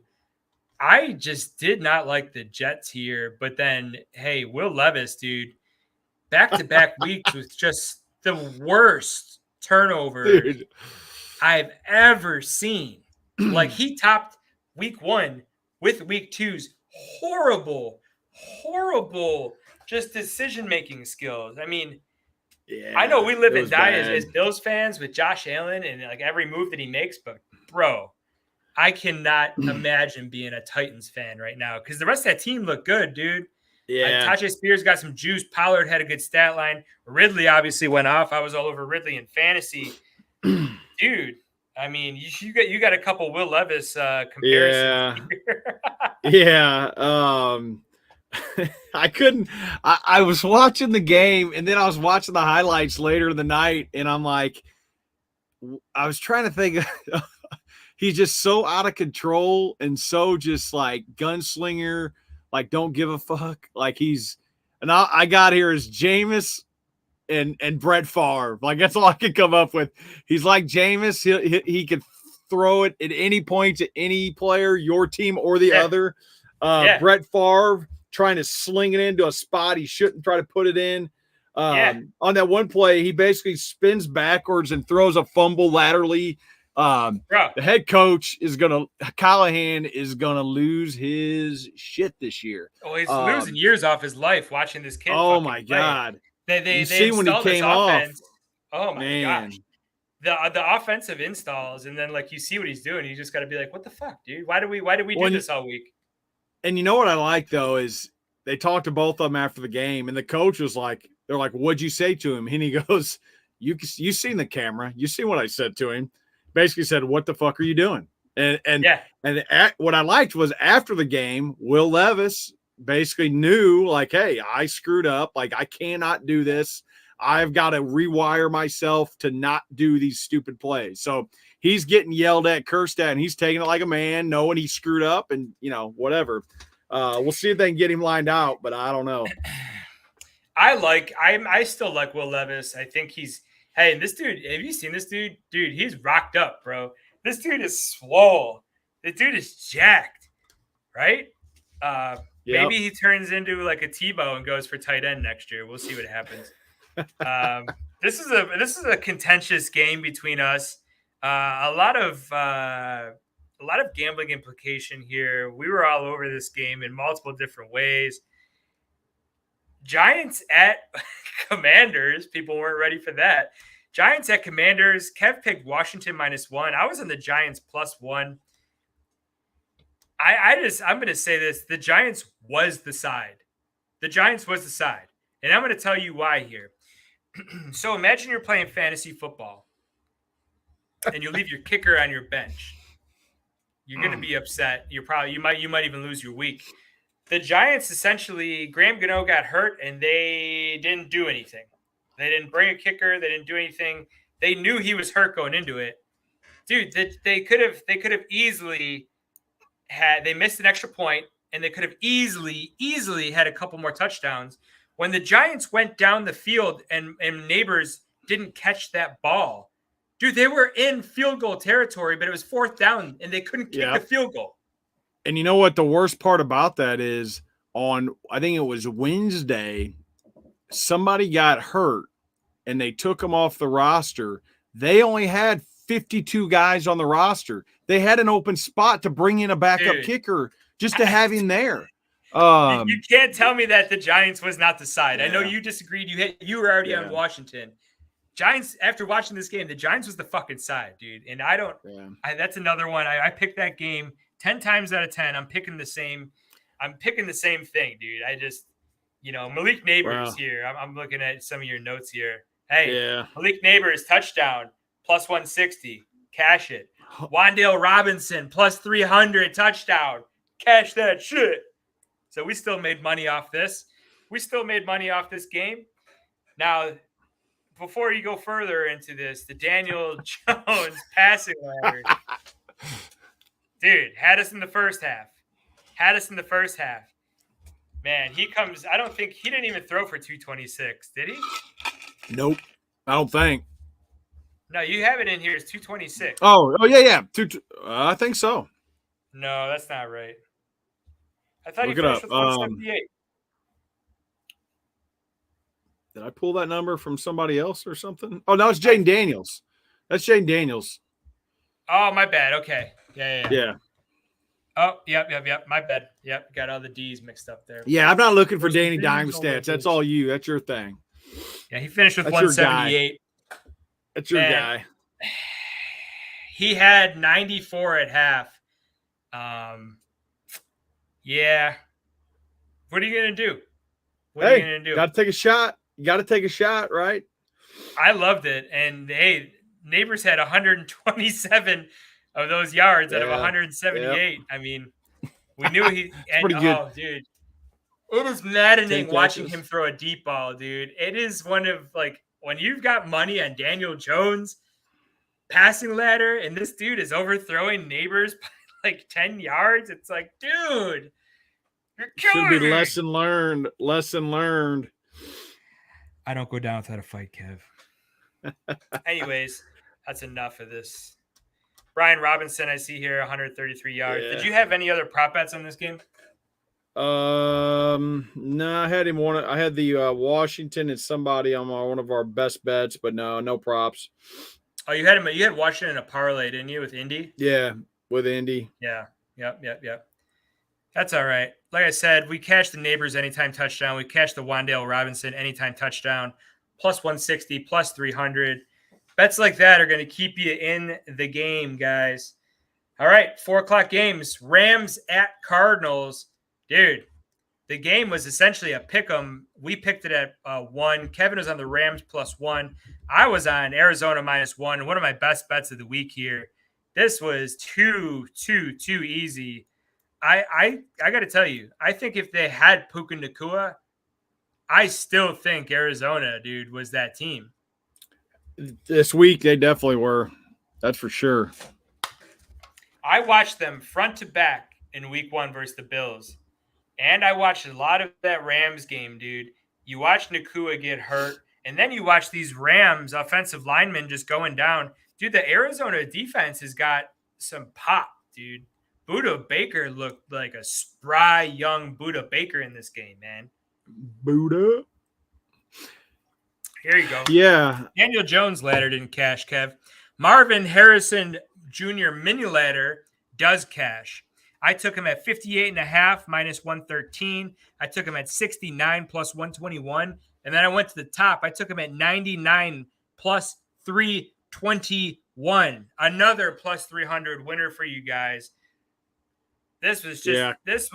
I just did not like the Jets here, but then, hey, Will Levis, dude, back-to-back weeks with just the worst turnovers I've ever seen. Like, he topped week 1 with week 2's horrible just decision-making skills. I mean, yeah, I know we live and die as Bills fans with Josh Allen and like every move that he makes, but bro, I cannot imagine being a Titans fan right now because the rest of that team looked good, dude. Yeah, Tajay Spears got some juice. Pollard had a good stat line. Ridley obviously went off. I was all over Ridley in fantasy, dude. I mean, you got a couple Will Levis comparisons. Yeah. I couldn't. I was watching the game, and then I was watching the highlights later in the night, and I'm like, I was trying to think. He's just so out of control and so just like gunslinger, like don't give a fuck. Like I got here as Jameis and Brett Favre. Like that's all I could come up with. He's like Jameis. He could throw it at any point to any player, your team or the other. Brett Favre trying to sling it into a spot he shouldn't try to put it in. On that one play, he basically spins backwards and throws a fumble laterally. The head coach Callahan is gonna lose his shit this year. Oh, he's losing years off his life watching this kid. Oh my god! They see when he came off. Oh my gosh! The offensive installs, and then like you see what he's doing, you just got to be like, what the fuck, dude? Why did we do this all week? And you know what I like though is they talked to both of them after the game, and the coach was like, "They're like, what'd you say to him?" And he goes, "You seen the camera? You seen what I said to him?" Basically said, "What the fuck are you doing?" And what I liked was after the game, Will Levis basically knew like, "Hey, I screwed up. Like I cannot do this. I've got to rewire myself to not do these stupid plays." So he's getting yelled at, cursed at, and he's taking it like a man, knowing he screwed up and, whatever. We'll see if they can get him lined out, but I don't know. I still like Will Levis. I think hey, this dude, have you seen this dude? Dude, he's rocked up, bro. This dude is swole. The dude is jacked, right? Yep. Maybe he turns into like a Tebow and goes for tight end next year. We'll see what happens. This is a contentious game between us. A lot of gambling implication here. We were all over this game in multiple different ways. Giants at Commanders. People weren't ready for that. Giants at Commanders. Kev picked Washington -1. I was in the Giants +1. I'm going to say this. The Giants was the side. The Giants was the side. And I'm going to tell you why here. So imagine you're playing fantasy football and you leave your kicker on your bench. You're going to be upset. You might even lose your week. The Giants essentially, Graham Gano got hurt and they didn't do anything. They didn't bring a kicker. They didn't do anything. They knew he was hurt going into it. Dude, they could have easily they missed an extra point and they could have easily had a couple more touchdowns. When the Giants went down the field and Neighbors didn't catch that ball, dude, they were in field goal territory, but it was 4th down and they couldn't kick the field goal. And you know what the worst part about that is? I think it was Wednesday, somebody got hurt and they took him off the roster. They only had 52 guys on the roster. They had an open spot to bring in a backup kicker just to have him there. You can't tell me that the Giants was not the side. Yeah. I know you disagreed. You were already on Washington. Giants, after watching this game, the Giants was the fucking side, dude. And that's another one. I picked that game 10 times out of 10. I'm picking the same thing, dude. I just, Malik Neighbors here. I'm looking at some of your notes here. Hey, Malik Neighbors touchdown +160. Cash it. Wan'Dale Robinson +300 touchdown. Cash that shit. So we still made money off this. We still made money off this game. Now, before you go further into this, the Daniel Jones passing ladder. Dude, had us in the first half. Man, he comes. I don't think he didn't even throw for 226, did he? Nope. I don't think. No, you have it in here. It's 226. Oh yeah. I think so. No, that's not right. I thought Look he finished with 178. Did I pull that number from somebody else or something? Oh, no, it's Jaden Daniels. That's Jaden Daniels. Oh, my bad. Okay. Yeah. Oh, yep. My bad. Yep, got all the D's mixed up there. Yeah, I'm not looking for Danny Dime stats. That's all you. That's your thing. Yeah, he finished with 178. That's your guy. He had 94 at half. Yeah. What are you going to do? Got to take a shot. You got to take a shot, right? I loved it. And, hey, Neighbors had 127 of those yards out of 178. Yep. I mean, we knew he – pretty good. Oh, dude. It is maddening watching him throw a deep ball, dude. It is one of, like, when you've got money on Daniel Jones passing ladder and this dude is overthrowing Neighbors by, like, 10 yards, it's like, dude – should be lesson learned. I don't go down without a fight, Kev. Anyways, that's enough of this. Brian Robinson, I see here, 133 yards. Yeah. Did you have any other prop bets on this game? No, I had him one. I had the Washington and somebody on one of our best bets, but no props. Oh, you had him. You had Washington in a parlay, didn't you, with Indy? Yeah, with Indy. Yeah. Yep. That's all right. Like I said, we cashed the Neighbors anytime touchdown. We cashed the Wan'Dale Robinson anytime touchdown, +160, +300. Bets like that are going to keep you in the game, guys. All right, 4:00 games. Rams at Cardinals. Dude, the game was essentially a pick 'em. We picked it at 1. Kevin was on the Rams +1. I was on Arizona -1. One of my best bets of the week here. This was too easy. I got to tell you, I think if they had Puka Nacua, I still think Arizona, dude, was that team. This week, they definitely were. That's for sure. I watched them front to back in week 1 versus the Bills. And I watched a lot of that Rams game, dude. You watch Nacua get hurt, and then you watch these Rams offensive linemen just going down. Dude, the Arizona defense has got some pop, dude. Buda Baker looked like a spry young Buda Baker in this game, man. Buddha. Here you go. Yeah. Daniel Jones ladder didn't cash, Kev. Marvin Harrison Jr. mini ladder does cash. I took him at 58.5 minus 113. I took him at 69 plus 121. And then I went to the top. I took him at 99 plus 321. Another plus 300 winner for you guys. This was this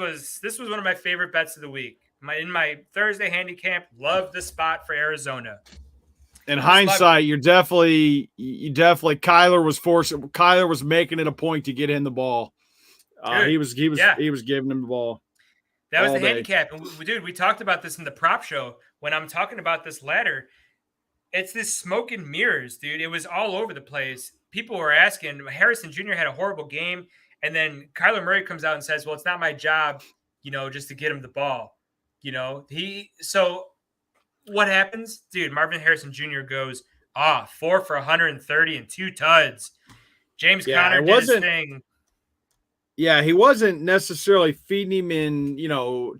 was one of my favorite bets of the week. In my Thursday handicap, loved the spot for Arizona. In hindsight, you definitely Kyler was making it a point to get in the ball. He was giving him the ball. That was the handicap. And we talked about this in the prop show when I'm talking about this ladder. It's this smoke and mirrors, dude. It was all over the place. People were asking. Harrison Jr. had a horrible game, and then Kyler Murray comes out and says, "Well, it's not my job, just to get him the ball." So what happens? Dude, Marvin Harrison Jr. goes 4 for 130 and 2 tuds. James Conner did his thing. Yeah, he wasn't necessarily feeding him in,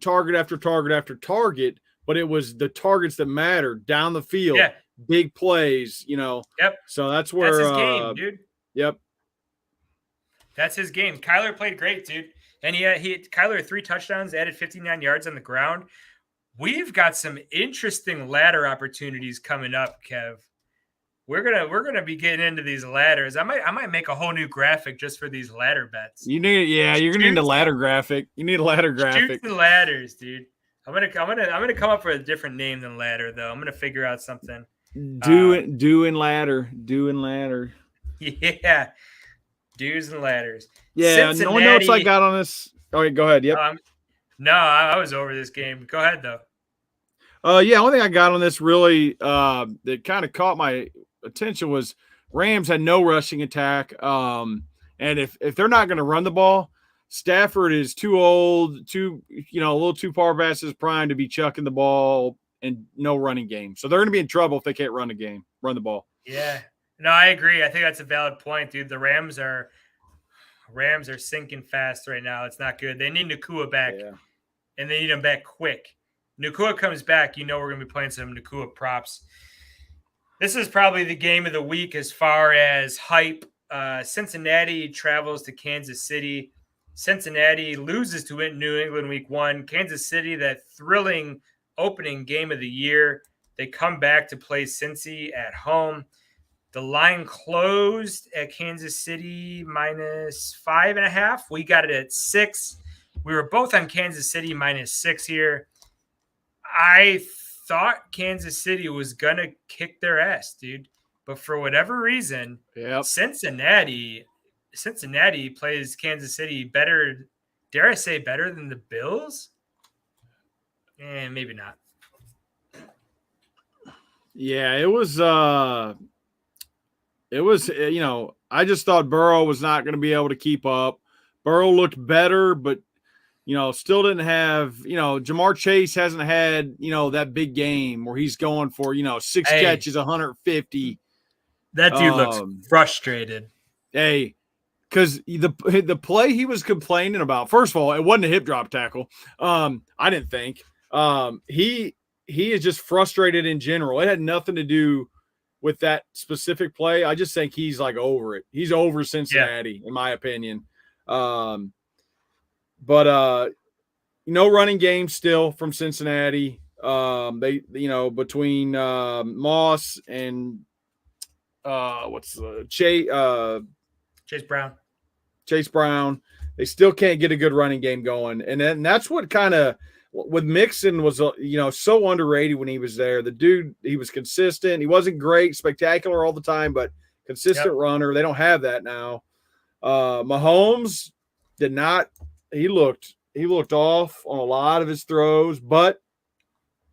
target after target after target, but it was the targets that mattered down the field, big plays, Yep. So that's where his game, dude. Yep. That's his game. Kyler played great, dude. And Kyler had 3 touchdowns, added 59 yards on the ground. We've got some interesting ladder opportunities coming up, Kev. We're gonna be getting into these ladders. I might make a whole new graphic just for these ladder bets. You're gonna need a ladder graphic. You need a ladder graphic. Shoots and ladders, dude. I'm gonna come up with a different name than ladder though. I'm gonna figure out something. Doing ladder. Yeah, dues and ladders. Yeah, no one notes I got on this. Okay, go ahead. Yep. No, I was over this game. Go ahead though. Only thing I got on this really that kind of caught my attention was Rams had no rushing attack. And if they're not going to run the ball, Stafford is too old, a little too far past his prime to be chucking the ball and no running game. So they're going to be in trouble if they can't run the ball. Yeah. No, I agree. I think that's a valid point, dude. The Rams are sinking fast right now. It's not good. They need Nakua back, and they need him back quick. Nakua comes back, we're going to be playing some Nakua props. This is probably the game of the week as far as hype. Cincinnati travels to Kansas City. Cincinnati loses to New England week 1. Kansas City, that thrilling opening game of the year. They come back to play Cincy at home. The line closed at Kansas City minus 5.5. We got it at 6. We were both on Kansas City minus 6 here. I thought Kansas City was going to kick their ass, dude. But for whatever reason, Cincinnati plays Kansas City better, dare I say better than the Bills? Maybe not. Yeah, it was I just thought Burrow was not going to be able to keep up. Burrow looked better, but still didn't have, Jamar Chase hasn't had, that big game where he's going for, 6 catches, 150. That dude looks frustrated. Hey, because the play he was complaining about, first of all, it wasn't a hip drop tackle. I didn't think. He is just frustrated in general. It had nothing to do with that specific play. I just think he's like over it. He's over Cincinnati, in my opinion. But no running game still from Cincinnati. They, between Moss and Chase Brown, they still can't get a good running game going. And that's what kind of with Mixon was, so underrated when he was there. The dude, he was consistent. He wasn't great, spectacular all the time, but consistent runner. They don't have that now. Mahomes did not. He looked off on a lot of his throws, but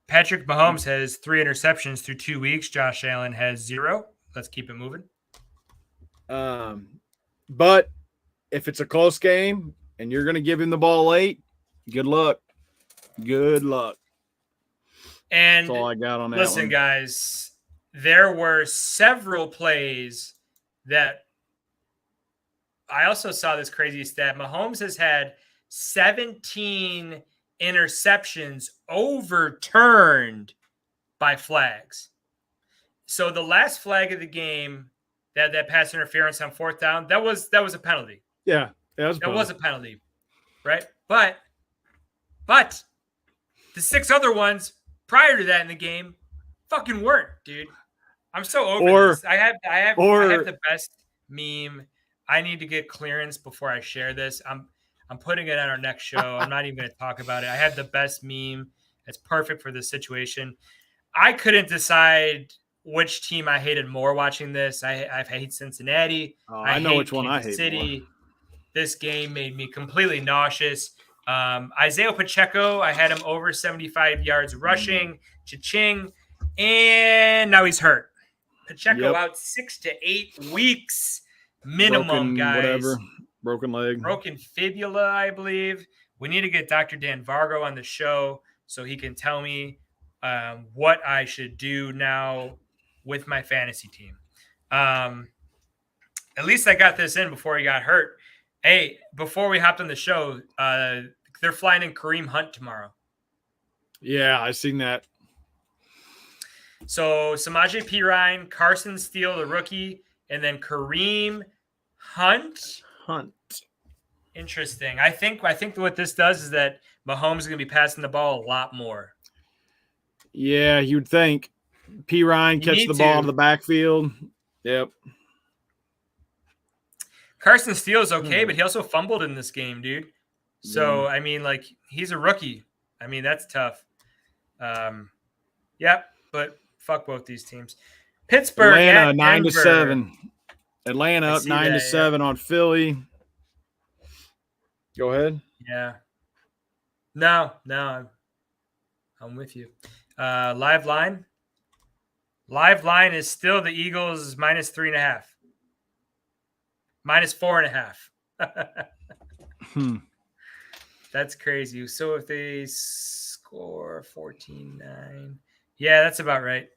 Patrick Mahomes has 3 interceptions through 2 weeks. Josh Allen has 0. Let's keep it moving. But if it's a close game and you're going to give him the ball late, good luck. Good luck. And that's all I got on that. Listen, guys, there were several plays that I also saw this crazy stat. Mahomes has had 17 interceptions overturned by flags. So the last flag of the game, that pass interference on 4th down, that was a penalty. Yeah, that was a penalty, right? But the 6 other ones prior to that in the game fucking weren't, dude. I'm so over this. I have the best meme. I need to get clearance before I share this. I'm putting it on our next show. I'm not even going to talk about it. I have the best meme. It's perfect for this situation. I couldn't decide which team I hated more watching this. I hate Cincinnati. I know which one Kansas I hate City. more. This game made me completely nauseous. Isaiah Pacheco, I had him over 75 yards rushing. Cha-ching. And now he's hurt. Pacheco out 6 to 8 weeks minimum, guys. Broken leg. Broken fibula, I believe. We need to get Dr. Dan Vargo on the show so he can tell me what I should do now with my fantasy team. At least I got this in before he got hurt. Hey, before we hopped on the show, they're flying in Kareem Hunt tomorrow. Yeah, I seen that. So Samaje Perine, Carson Steele, the rookie, and then Kareem Hunt. Interesting. I think what this does is that Mahomes is going to be passing the ball a lot more. Yeah, you'd think. Perine catch the ball in the backfield. Yep. Carson Steele's okay, but he also fumbled in this game, dude. So, I mean, like, he's a rookie. I mean, that's tough. Yeah, but fuck both these teams. Pittsburgh Atlanta, at 9-7. Atlanta up 9-7 on Philly. Go ahead. Yeah. No, I'm with you. Live line. Live line is still the Eagles -3.5. -4.5. That's crazy. So if they score 14-9. Yeah, that's about right.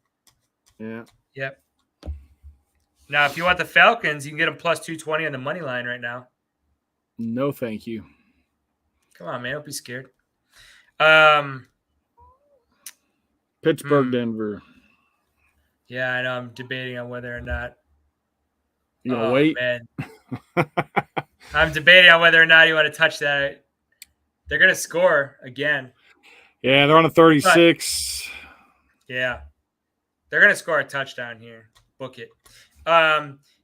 Yeah. Yep. Now, if you want the Falcons, you can get them +220 on the money line right now. No, thank you. Come on, man. Don't be scared. Pittsburgh, Denver. Yeah, I know. I'm debating on whether or not. You gonna wait? Man. I'm debating on whether or not you want to touch that. They're gonna score again. Yeah, they're on a 36. But, yeah, they're gonna score a touchdown here. Book it.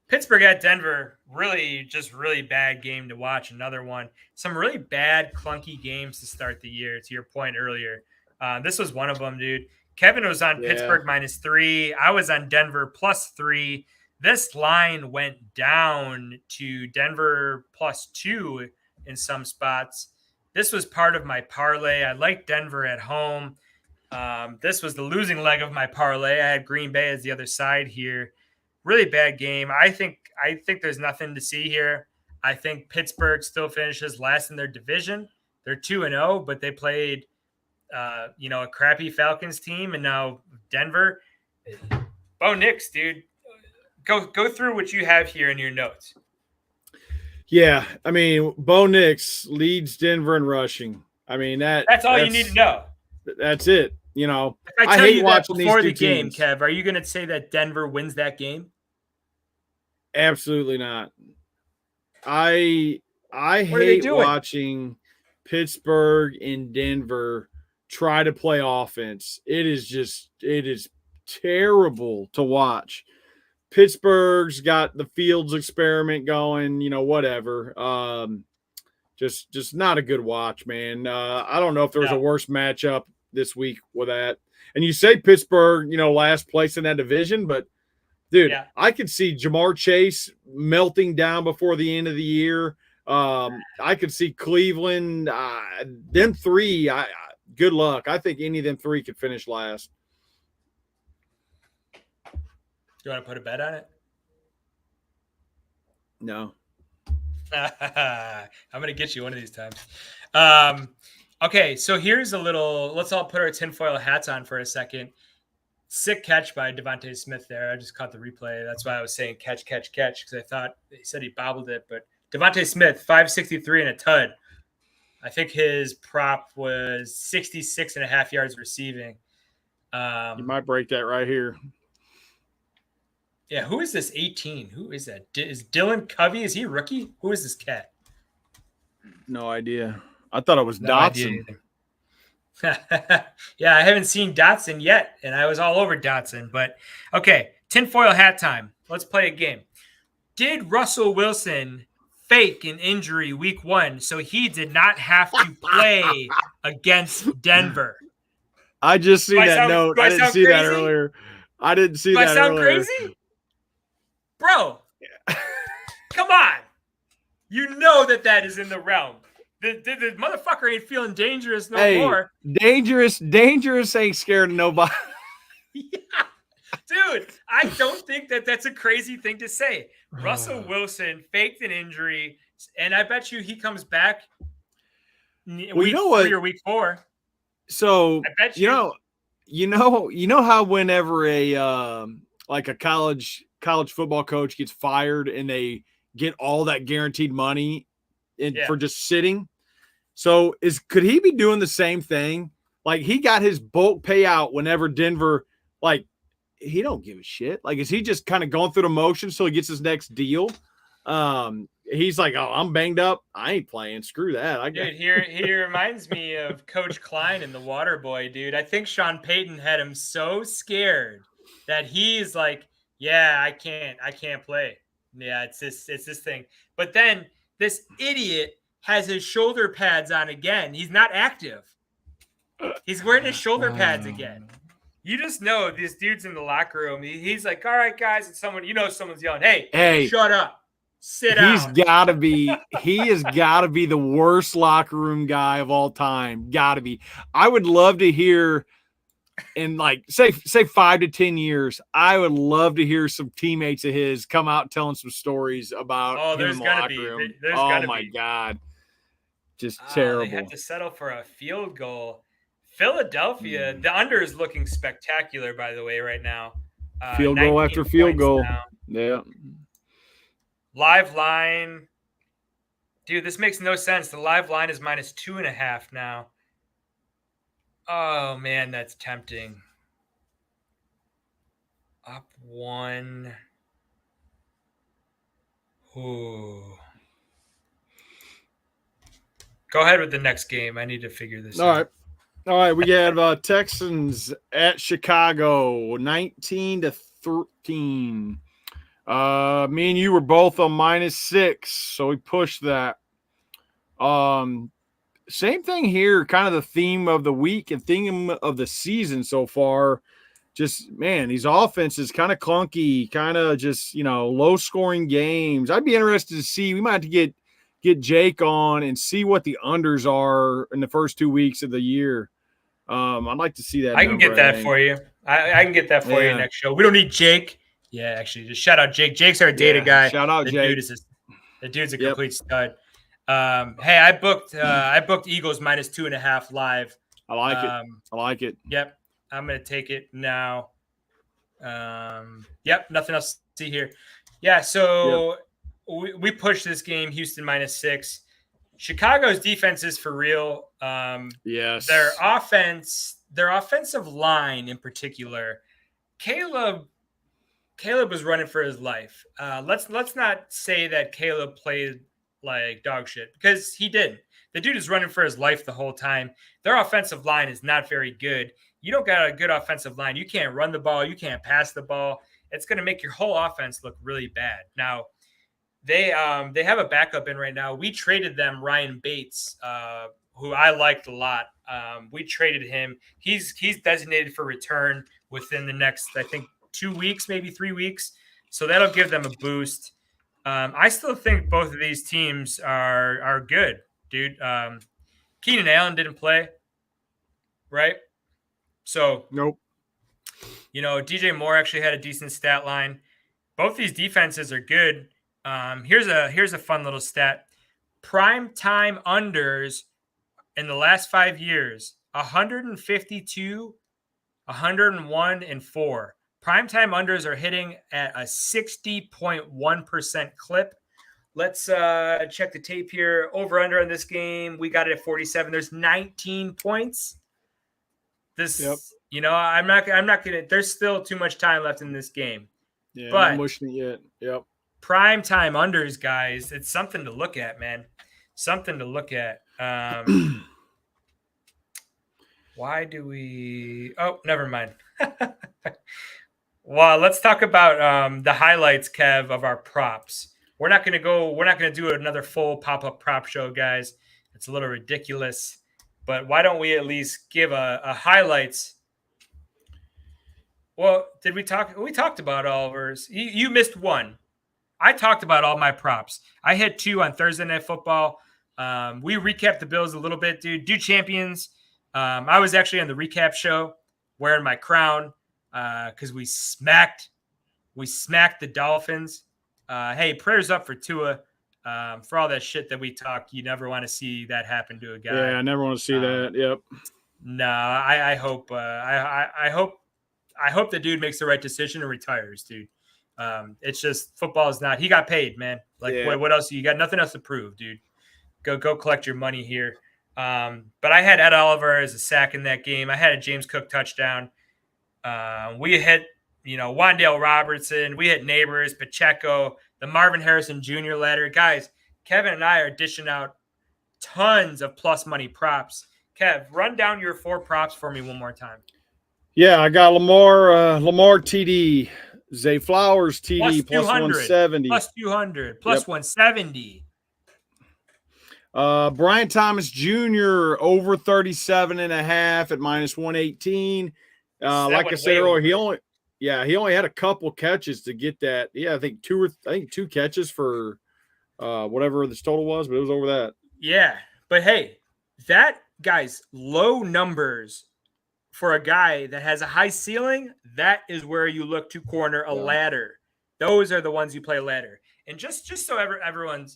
Pittsburgh at Denver, really bad game to watch. Another one. Some really bad, clunky games to start the year, to your point earlier. This was one of them, dude. Kevin was on Pittsburgh -3. I was on Denver +3. This line went down to Denver +2 in some spots. This was part of my parlay. I like Denver at home. This was the losing leg of my parlay. I had Green Bay as the other side here. Really bad game. I think there's nothing to see here. I think Pittsburgh still finishes last in their division. They're 2-0, but they played, a crappy Falcons team, and now Denver. Bo Nix, dude, go through what you have here in your notes. Yeah, I mean, Bo Nix leads Denver in rushing. I mean that's all you need to know. That's it. You know, if I hate watching before the game, Kev, are you going to say that Denver wins that game? Absolutely not. I hate watching Pittsburgh and Denver try to play offense. It is terrible to watch. Pittsburgh's got the Fields experiment going, whatever. Just not a good watch, man. I don't know if there was a worse matchup this week with that. And you say Pittsburgh, last place in that division, but dude, I could see Jamar Chase melting down before the end of the year. I could see Cleveland, them three. Good luck. I think any of them three could finish last. You want to put a bet on it? No. I'm going to get you one of these times. Okay, so here's let's all put our tinfoil hats on for a second. Sick catch by Devontae Smith there. I just caught the replay. That's why I was saying catch, because I thought he said he bobbled it, but Devontae Smith, 563 and a tud. I think his prop was 66 and a half yards receiving. You might break that right here. Yeah, who is this 18? Who is that? Is Dylan Covey? Is he a rookie? Who is this cat? No idea. I thought it was No Dotson. Yeah, I haven't seen Dotson yet, and I was all over Dotson. But okay, tinfoil hat time. Let's play a game. Did Russell Wilson fake an injury week 1 so he did not have to play against Denver? I just see that note. I didn't see that earlier. I didn't see that earlier. Do I sound crazy? Bro, come on. You know that is in the realm. The motherfucker ain't feeling dangerous no more. Dangerous ain't scared of nobody. Yeah. Dude, I don't think that's a crazy thing to say. Russell Wilson faked an injury, and I bet you he comes back week 3 or week 4. So I bet you. You know how whenever a like a college football coach gets fired and they get all that guaranteed money for just sitting. So could he be doing the same thing? Like he got his bulk payout whenever Denver, like he don't give a shit. Like, is he just kind of going through the motions so he gets his next deal? He's like, oh, I'm banged up. I ain't playing. Screw that. Dude, he reminds me of Coach Klein in The Waterboy, dude. I think Sean Payton had him so scared that he's like, yeah, I can't play. Yeah, it's this thing. But then this idiot has his shoulder pads on again. He's not active. He's wearing his shoulder pads again. You just know this dude's in the locker room. He's like, all right, guys, and someone's yelling, hey, shut up. Sit down. He has got to be the worst locker room guy of all time. Got to be. I would love to hear in like say 5 to 10 years, I would love to hear some teammates of his come out telling some stories about him in the locker room. Oh my God. Just terrible. They had to settle for a field goal. Philadelphia, the under is looking spectacular, by the way, right now. Field goal after field goal. Now. Yeah. Live line. Dude, this makes no sense. The live line is -2.5 now. Oh, man, that's tempting. Up 1. Ooh. Go ahead with the next game. I need to figure this out. All right, we have Texans at Chicago, 19-13. Me and you were both on -6, so we pushed that. Same thing here, kind of the theme of the week and theme of the season so far. Just, man, these offenses kind of clunky, kind of just, low-scoring games. I'd be interested to see. We might have to get Jake on and see what the unders are in the first 2 weeks of the year. I'd like to see that. I can get that for you. I can get that for you next show. We don't need Jake. Yeah, actually, just shout out Jake. Jake's our data guy. Shout out Jake. The dude's a complete stud. Hey, I booked Eagles -2.5 live. I like it. Yep, I'm gonna take it now. Yep, nothing else to see here. Yeah, so we pushed this game. Houston -6. Chicago's defense is for real. Yes. Their offensive line in particular. Caleb was running for his life. Let's not say that Caleb played like dog shit because he didn't. The dude is running for his life the whole time. Their offensive line is not very good. You don't got a good offensive line. You can't run the ball. You can't pass the ball. It's going to make your whole offense look really bad. Now, they have a backup in right now. We traded them Ryan Bates, who I liked a lot. We traded him. He's designated for return within the next, I think, 2 weeks, maybe 3 weeks. So that'll give them a boost. I still think both of these teams are good, dude. Keenan Allen didn't play, right? So nope. DJ Moore actually had a decent stat line. Both these defenses are good. Here's a fun little stat. Prime time unders in the last 5 years, 152, 101, and 4. Primetime unders are hitting at a 60.1% clip. Let's check the tape here. Over under on this game, we got it at 47. There's 19 points. I'm not gonna. There's still too much time left in this game. Yeah, but not mushing it yet. Yep. Prime time unders, guys. It's something to look at, man. Something to look at. Why do we? Oh, never mind. Well, let's talk about the highlights, Kev, of our props. We're not going to do another full pop-up prop show, guys. It's a little ridiculous. But why don't we at least give a highlights? Well, did we talk? We talked about all of ours. You missed one. I talked about all my props. I had 2 on Thursday Night Football. We recapped the Bills a little bit, dude. Do champions. I was actually on the recap show wearing my crown because we smacked the Dolphins. Hey, prayers up for Tua. For all that shit that we talk, you never want to see that happen to a guy. Yeah, I never want to see that. Yep. No, I hope I hope the dude makes the right decision and retires, dude. It's just football is not. He got paid, man. Like what else? You got nothing else to prove, dude. Go collect your money here. But I had Ed Oliver as a sack in that game. I had a James Cook touchdown. We hit, Wan'Dale Robertson. We hit Neighbors, Pacheco, the Marvin Harrison Jr. ladder. Guys, Kevin and I are dishing out tons of plus money props. Kev, run down your 4 props for me one more time. Yeah, I got Lamar TD, Zay Flowers TD plus 170. Plus 200, plus 170. Brian Thomas Jr. over 37.5 at minus 118. Like I said earlier, he only had a couple catches to get that. Yeah, I think 2 catches for whatever the total was, but it was over that. Yeah, but hey, that guy's low numbers for a guy that has a high ceiling, that is where you look to corner a ladder. Those are the ones you play ladder. And just so everyone's,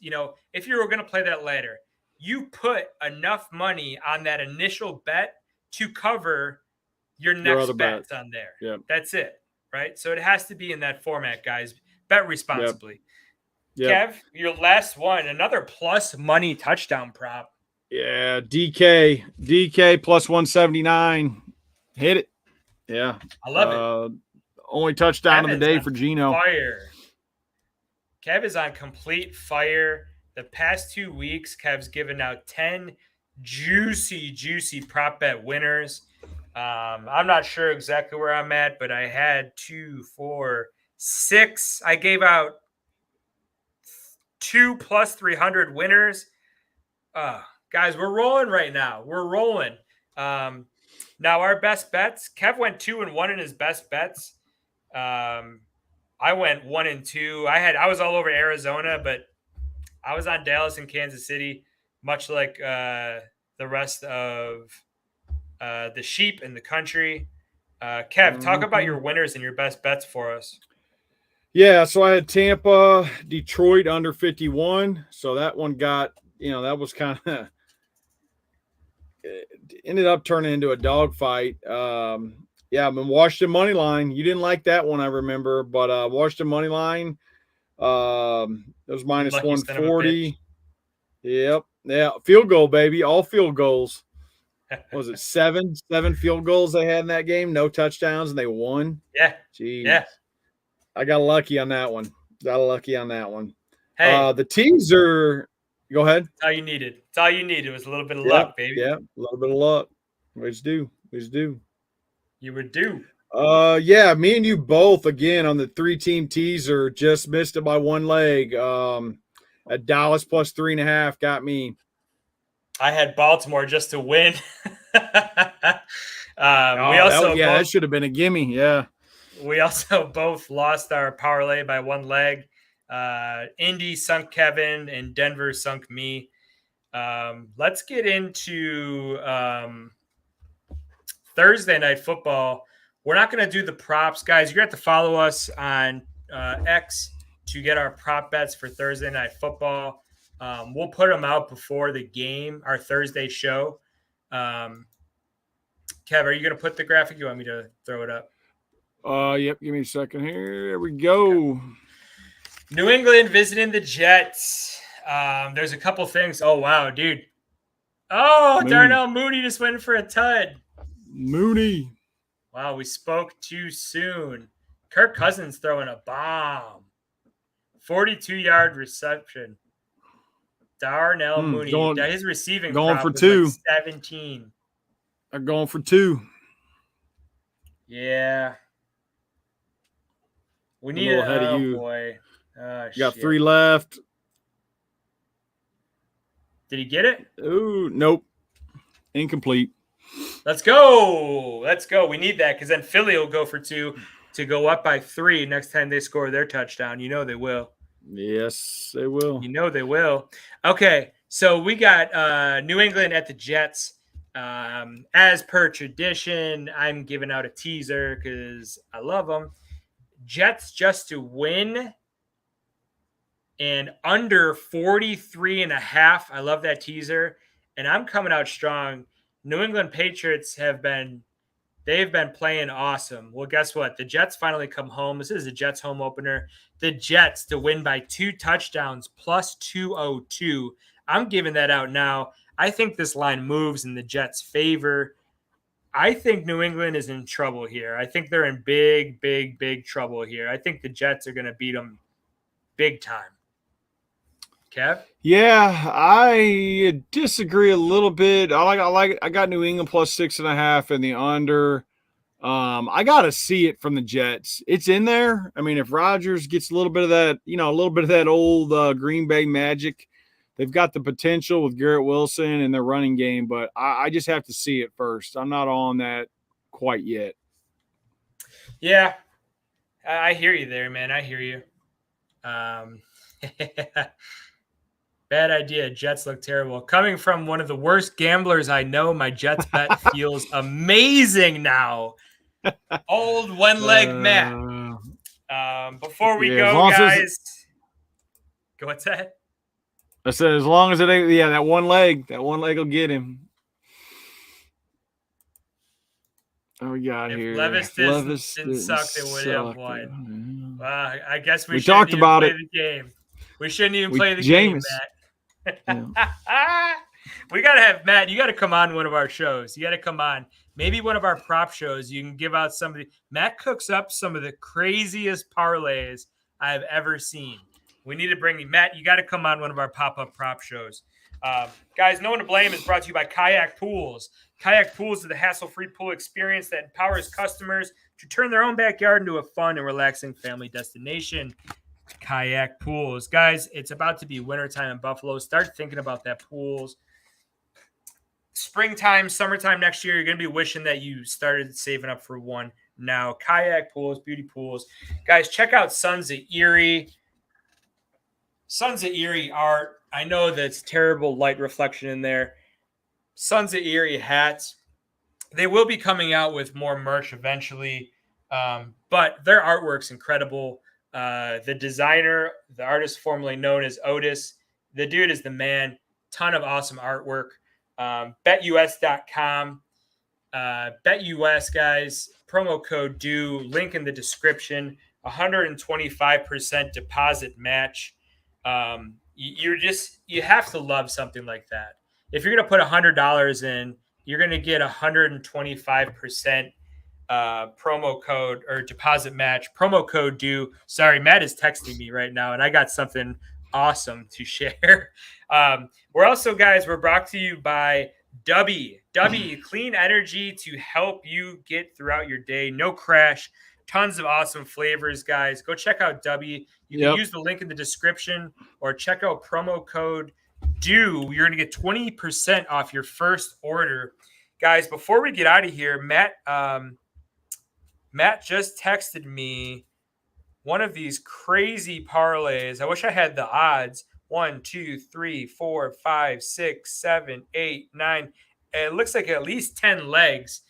if you were going to play that ladder, you put enough money on that initial bet to cover your next bets on there. Yep. That's it, right? So it has to be in that format, guys. Bet responsibly. Yep. Kev, your last one, another plus money touchdown prop. Yeah, DK plus 179. Hit it. Yeah. I love it. Only touchdown of the day for Geno. Fire. Kev is on complete fire. The past 2 weeks, Kev's given out 10 juicy prop bet winners. I'm not sure exactly where I'm at, but I had 2, 4, 6. I gave out 2 plus 300 winners. Guys, we're rolling right now. We're rolling. Now our best bets. Kev went 2-1 in his best bets. I went 1-2. I was all over Arizona, but I was on Dallas and Kansas City, much like the rest of the sheep in the country. Kev, talk about your winners and your best bets for us. Yeah, so I had Tampa, Detroit under 51. So that one got, that was kind of ended up turning into a dogfight. Yeah, I'm in Washington money line. You didn't like that one, I remember, but Washington money line, it was minus 140. Yep. Yeah. Field goal, baby. All field goals. What was it 7 field goals they had in that game? No touchdowns, and they won. Yeah. Jeez. Yeah. I got lucky on that one. Hey. The teaser. Go ahead. That's all you needed. It's all you needed. It was a little bit of luck, baby. Yeah. A little bit of luck. Ways do. You were due. Yeah, me and you both again on the 3-team teaser just missed it by 1 leg. At Dallas plus 3.5 got me. I had Baltimore just to win. That should have been a gimme. Yeah. We also both lost our parlay by 1 leg. Indy sunk Kevin and Denver sunk me. Let's get into Thursday Night Football. We're not going to do the props, guys. You're going to have to follow us on X to get our prop bets for Thursday Night Football. We'll put them out before the game, our Thursday show. Kev, are you going to put the graphic? You want me to throw it up? Yep. Give me a second here. There we go. New England visiting the Jets. There's a couple things. Oh, wow, dude. Oh, Mooney. Darnell Mooney just went for a tud. Mooney. Wow, we spoke too soon. Kirk Cousins throwing a bomb. 42-yard reception. Darnell Mooney. His receiving going prop for was 2. like 17. They're going for 2. Yeah. We need ahead of you. Boy. Oh, You got 3 left. Did he get it? Ooh, nope. Incomplete. Let's go. Let's go. We need that because then Philly will go for 2 to go up by 3 next time they score their touchdown. You know they will. Yes, they will. You know they will. Okay, so we got New England at the Jets. As per tradition, I'm giving out a teaser because I love them. Jets just to win and under 43.5. I love that teaser. And I'm coming out strong. New England Patriots they've been playing awesome. Well, guess what? The Jets finally come home. This is the Jets home opener. The Jets to win by 2 touchdowns plus 202. I'm giving that out now. I think this line moves in the Jets' favor. I think New England is in trouble here. I think they're in big, big, big trouble here. I think the Jets are going to beat them big time. Kev? Yeah, I disagree a little bit. I got New England plus 6.5 and the under. I got to see it from the Jets. It's in there. I mean, if Rodgers gets a little bit of that, old Green Bay magic, they've got the potential with Garrett Wilson and their running game, but I just have to see it first. I'm not on that quite yet. Yeah, I hear you there, man. I hear you. Bad idea. Jets look terrible. Coming from one of the worst gamblers I know, my Jets bet feels amazing now. Old one-leg Matt. Before we go, guys. Go, what's that? I said as long as that one leg will get him. Oh, we got if here. Levis didn't suck, they would have won. I guess we talked about play the game. We shouldn't even play the game, Matt. Yeah. We got to have Matt. You got to come on one of our shows. You got to come on. Maybe one of our prop shows. You can give out some of the. Matt cooks up some of the craziest parlays I've ever seen. We need to bring you, Matt. You got to come on one of our pop-up prop shows. Guys, No One to Blame is brought to you by Kayak Pools. Kayak Pools is the hassle-free pool experience that empowers customers to turn their own backyard into a fun and relaxing family destination. Kayak Pools. Guys, it's about to be wintertime in Buffalo. Start thinking about that pools. Springtime, summertime next year, you're going to be wishing that you started saving up for one now. Kayak Pools, beauty pools. Guys, check out Sons of Erie. Sons of Erie art. I know that's terrible light reflection in there. Sons of Erie hats. They will be coming out with more merch eventually, but their artwork's incredible. The designer, the artist formerly known as Otis, the dude is the man. Ton of awesome artwork. BetUS.com. BetUS, guys. Promo code DO. Link in the description. 125% deposit match. You have to love something like that. If you're going to put $100 in, you're going to get 125% promo code or deposit match. Promo code DO. Sorry, Matt is texting me right now, and I got something awesome to share. We're brought to you by W Clean Energy to help you get throughout your day. No crash. Tons of awesome flavors, guys. Go check out W. You can use the link in the description or check out promo code DO. You're going to get 20% off your first order. Guys, before we get out of here, Matt just texted me one of these crazy parlays. I wish I had the odds. 1, 2, 3, 4, 5, 6, 7, 8, 9. It looks like at least 10 legs.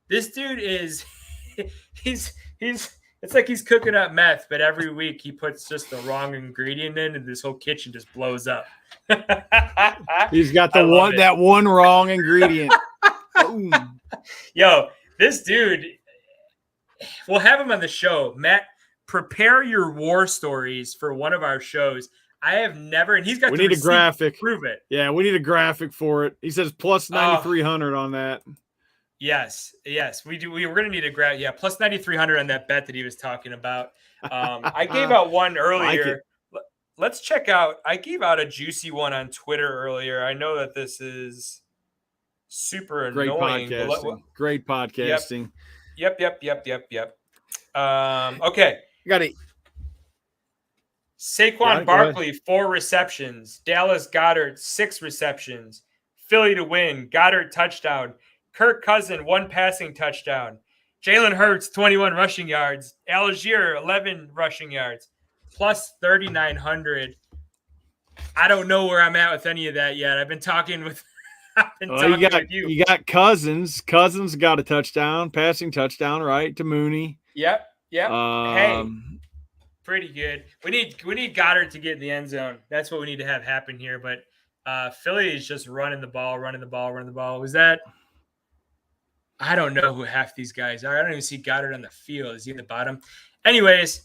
This dude is it's like he's cooking up meth, but every week he puts just the wrong ingredient in and this whole kitchen just blows up. He's got that one wrong ingredient. Yo, this dude, we'll have him on the show. Matt, prepare your war stories for one of our shows. I have never, and he's got We the need a receipt graphic. to prove it. Yeah, we need a graphic for it. He says plus 9,300 on that. Yes, we do. We're gonna need a graph. Yeah, plus 9,300 on that bet that he was talking about. I gave out one earlier. Let's check out. I gave out a juicy one on Twitter earlier. I know that this is super Great annoying. podcasting. Great podcasting. Yep. Okay. Got it. Saquon Barkley, 4 receptions. Dallas Goedert, 6 receptions. Philly to win. Goddard touchdown. Kirk Cousins, 1 passing touchdown. Jalen Hurts, 21 rushing yards. Algier, 11 rushing yards. Plus 3,900. I don't know where I'm at with any of that yet. I've been talking with you. You got Cousins. Cousins got a touchdown, passing touchdown, right, to Mooney. Yep. Hey, pretty good. We need Goddard to get in the end zone. That's what we need to have happen here. But Philly is just running the ball. Was that? I don't know who half these guys are. I don't even see Goddard on the field. Is he in the bottom? Anyways,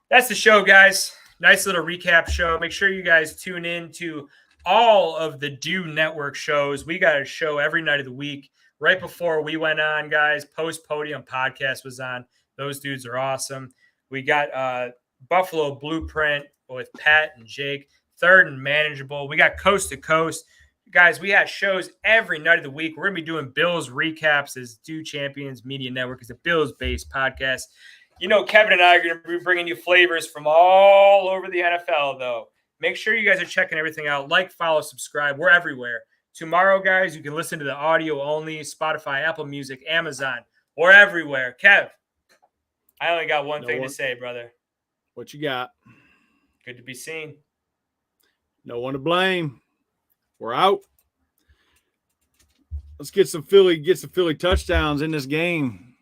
that's the show, guys. Nice little recap show. Make sure you guys tune in to all of the Do Network shows. We got a show every night of the week. Right before we went on, guys, Post Podium Podcast was on. Those dudes are awesome. We got Buffalo Blueprint with Pat and Jake. Third and Manageable. We got Coast to Coast. Guys, we have shows every night of the week. We're going to be doing Bills recaps as Do Champions Media Network is a Bills-based podcast. You know, Kevin and I are going to be bringing you flavors from all over the NFL, though. Make sure you guys are checking everything out. Like, follow, subscribe. We're everywhere. Tomorrow, guys, you can listen to the audio only, Spotify, Apple Music, Amazon. We're everywhere. Kev, I only got one thing to say, brother. What you got? Good to be seen. No one to blame. We're out. Let's get some Philly touchdowns in this game.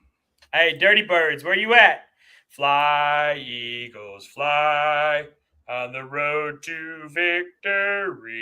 Hey, Dirty Birds, where you at? Fly, Eagles, fly on the road to victory.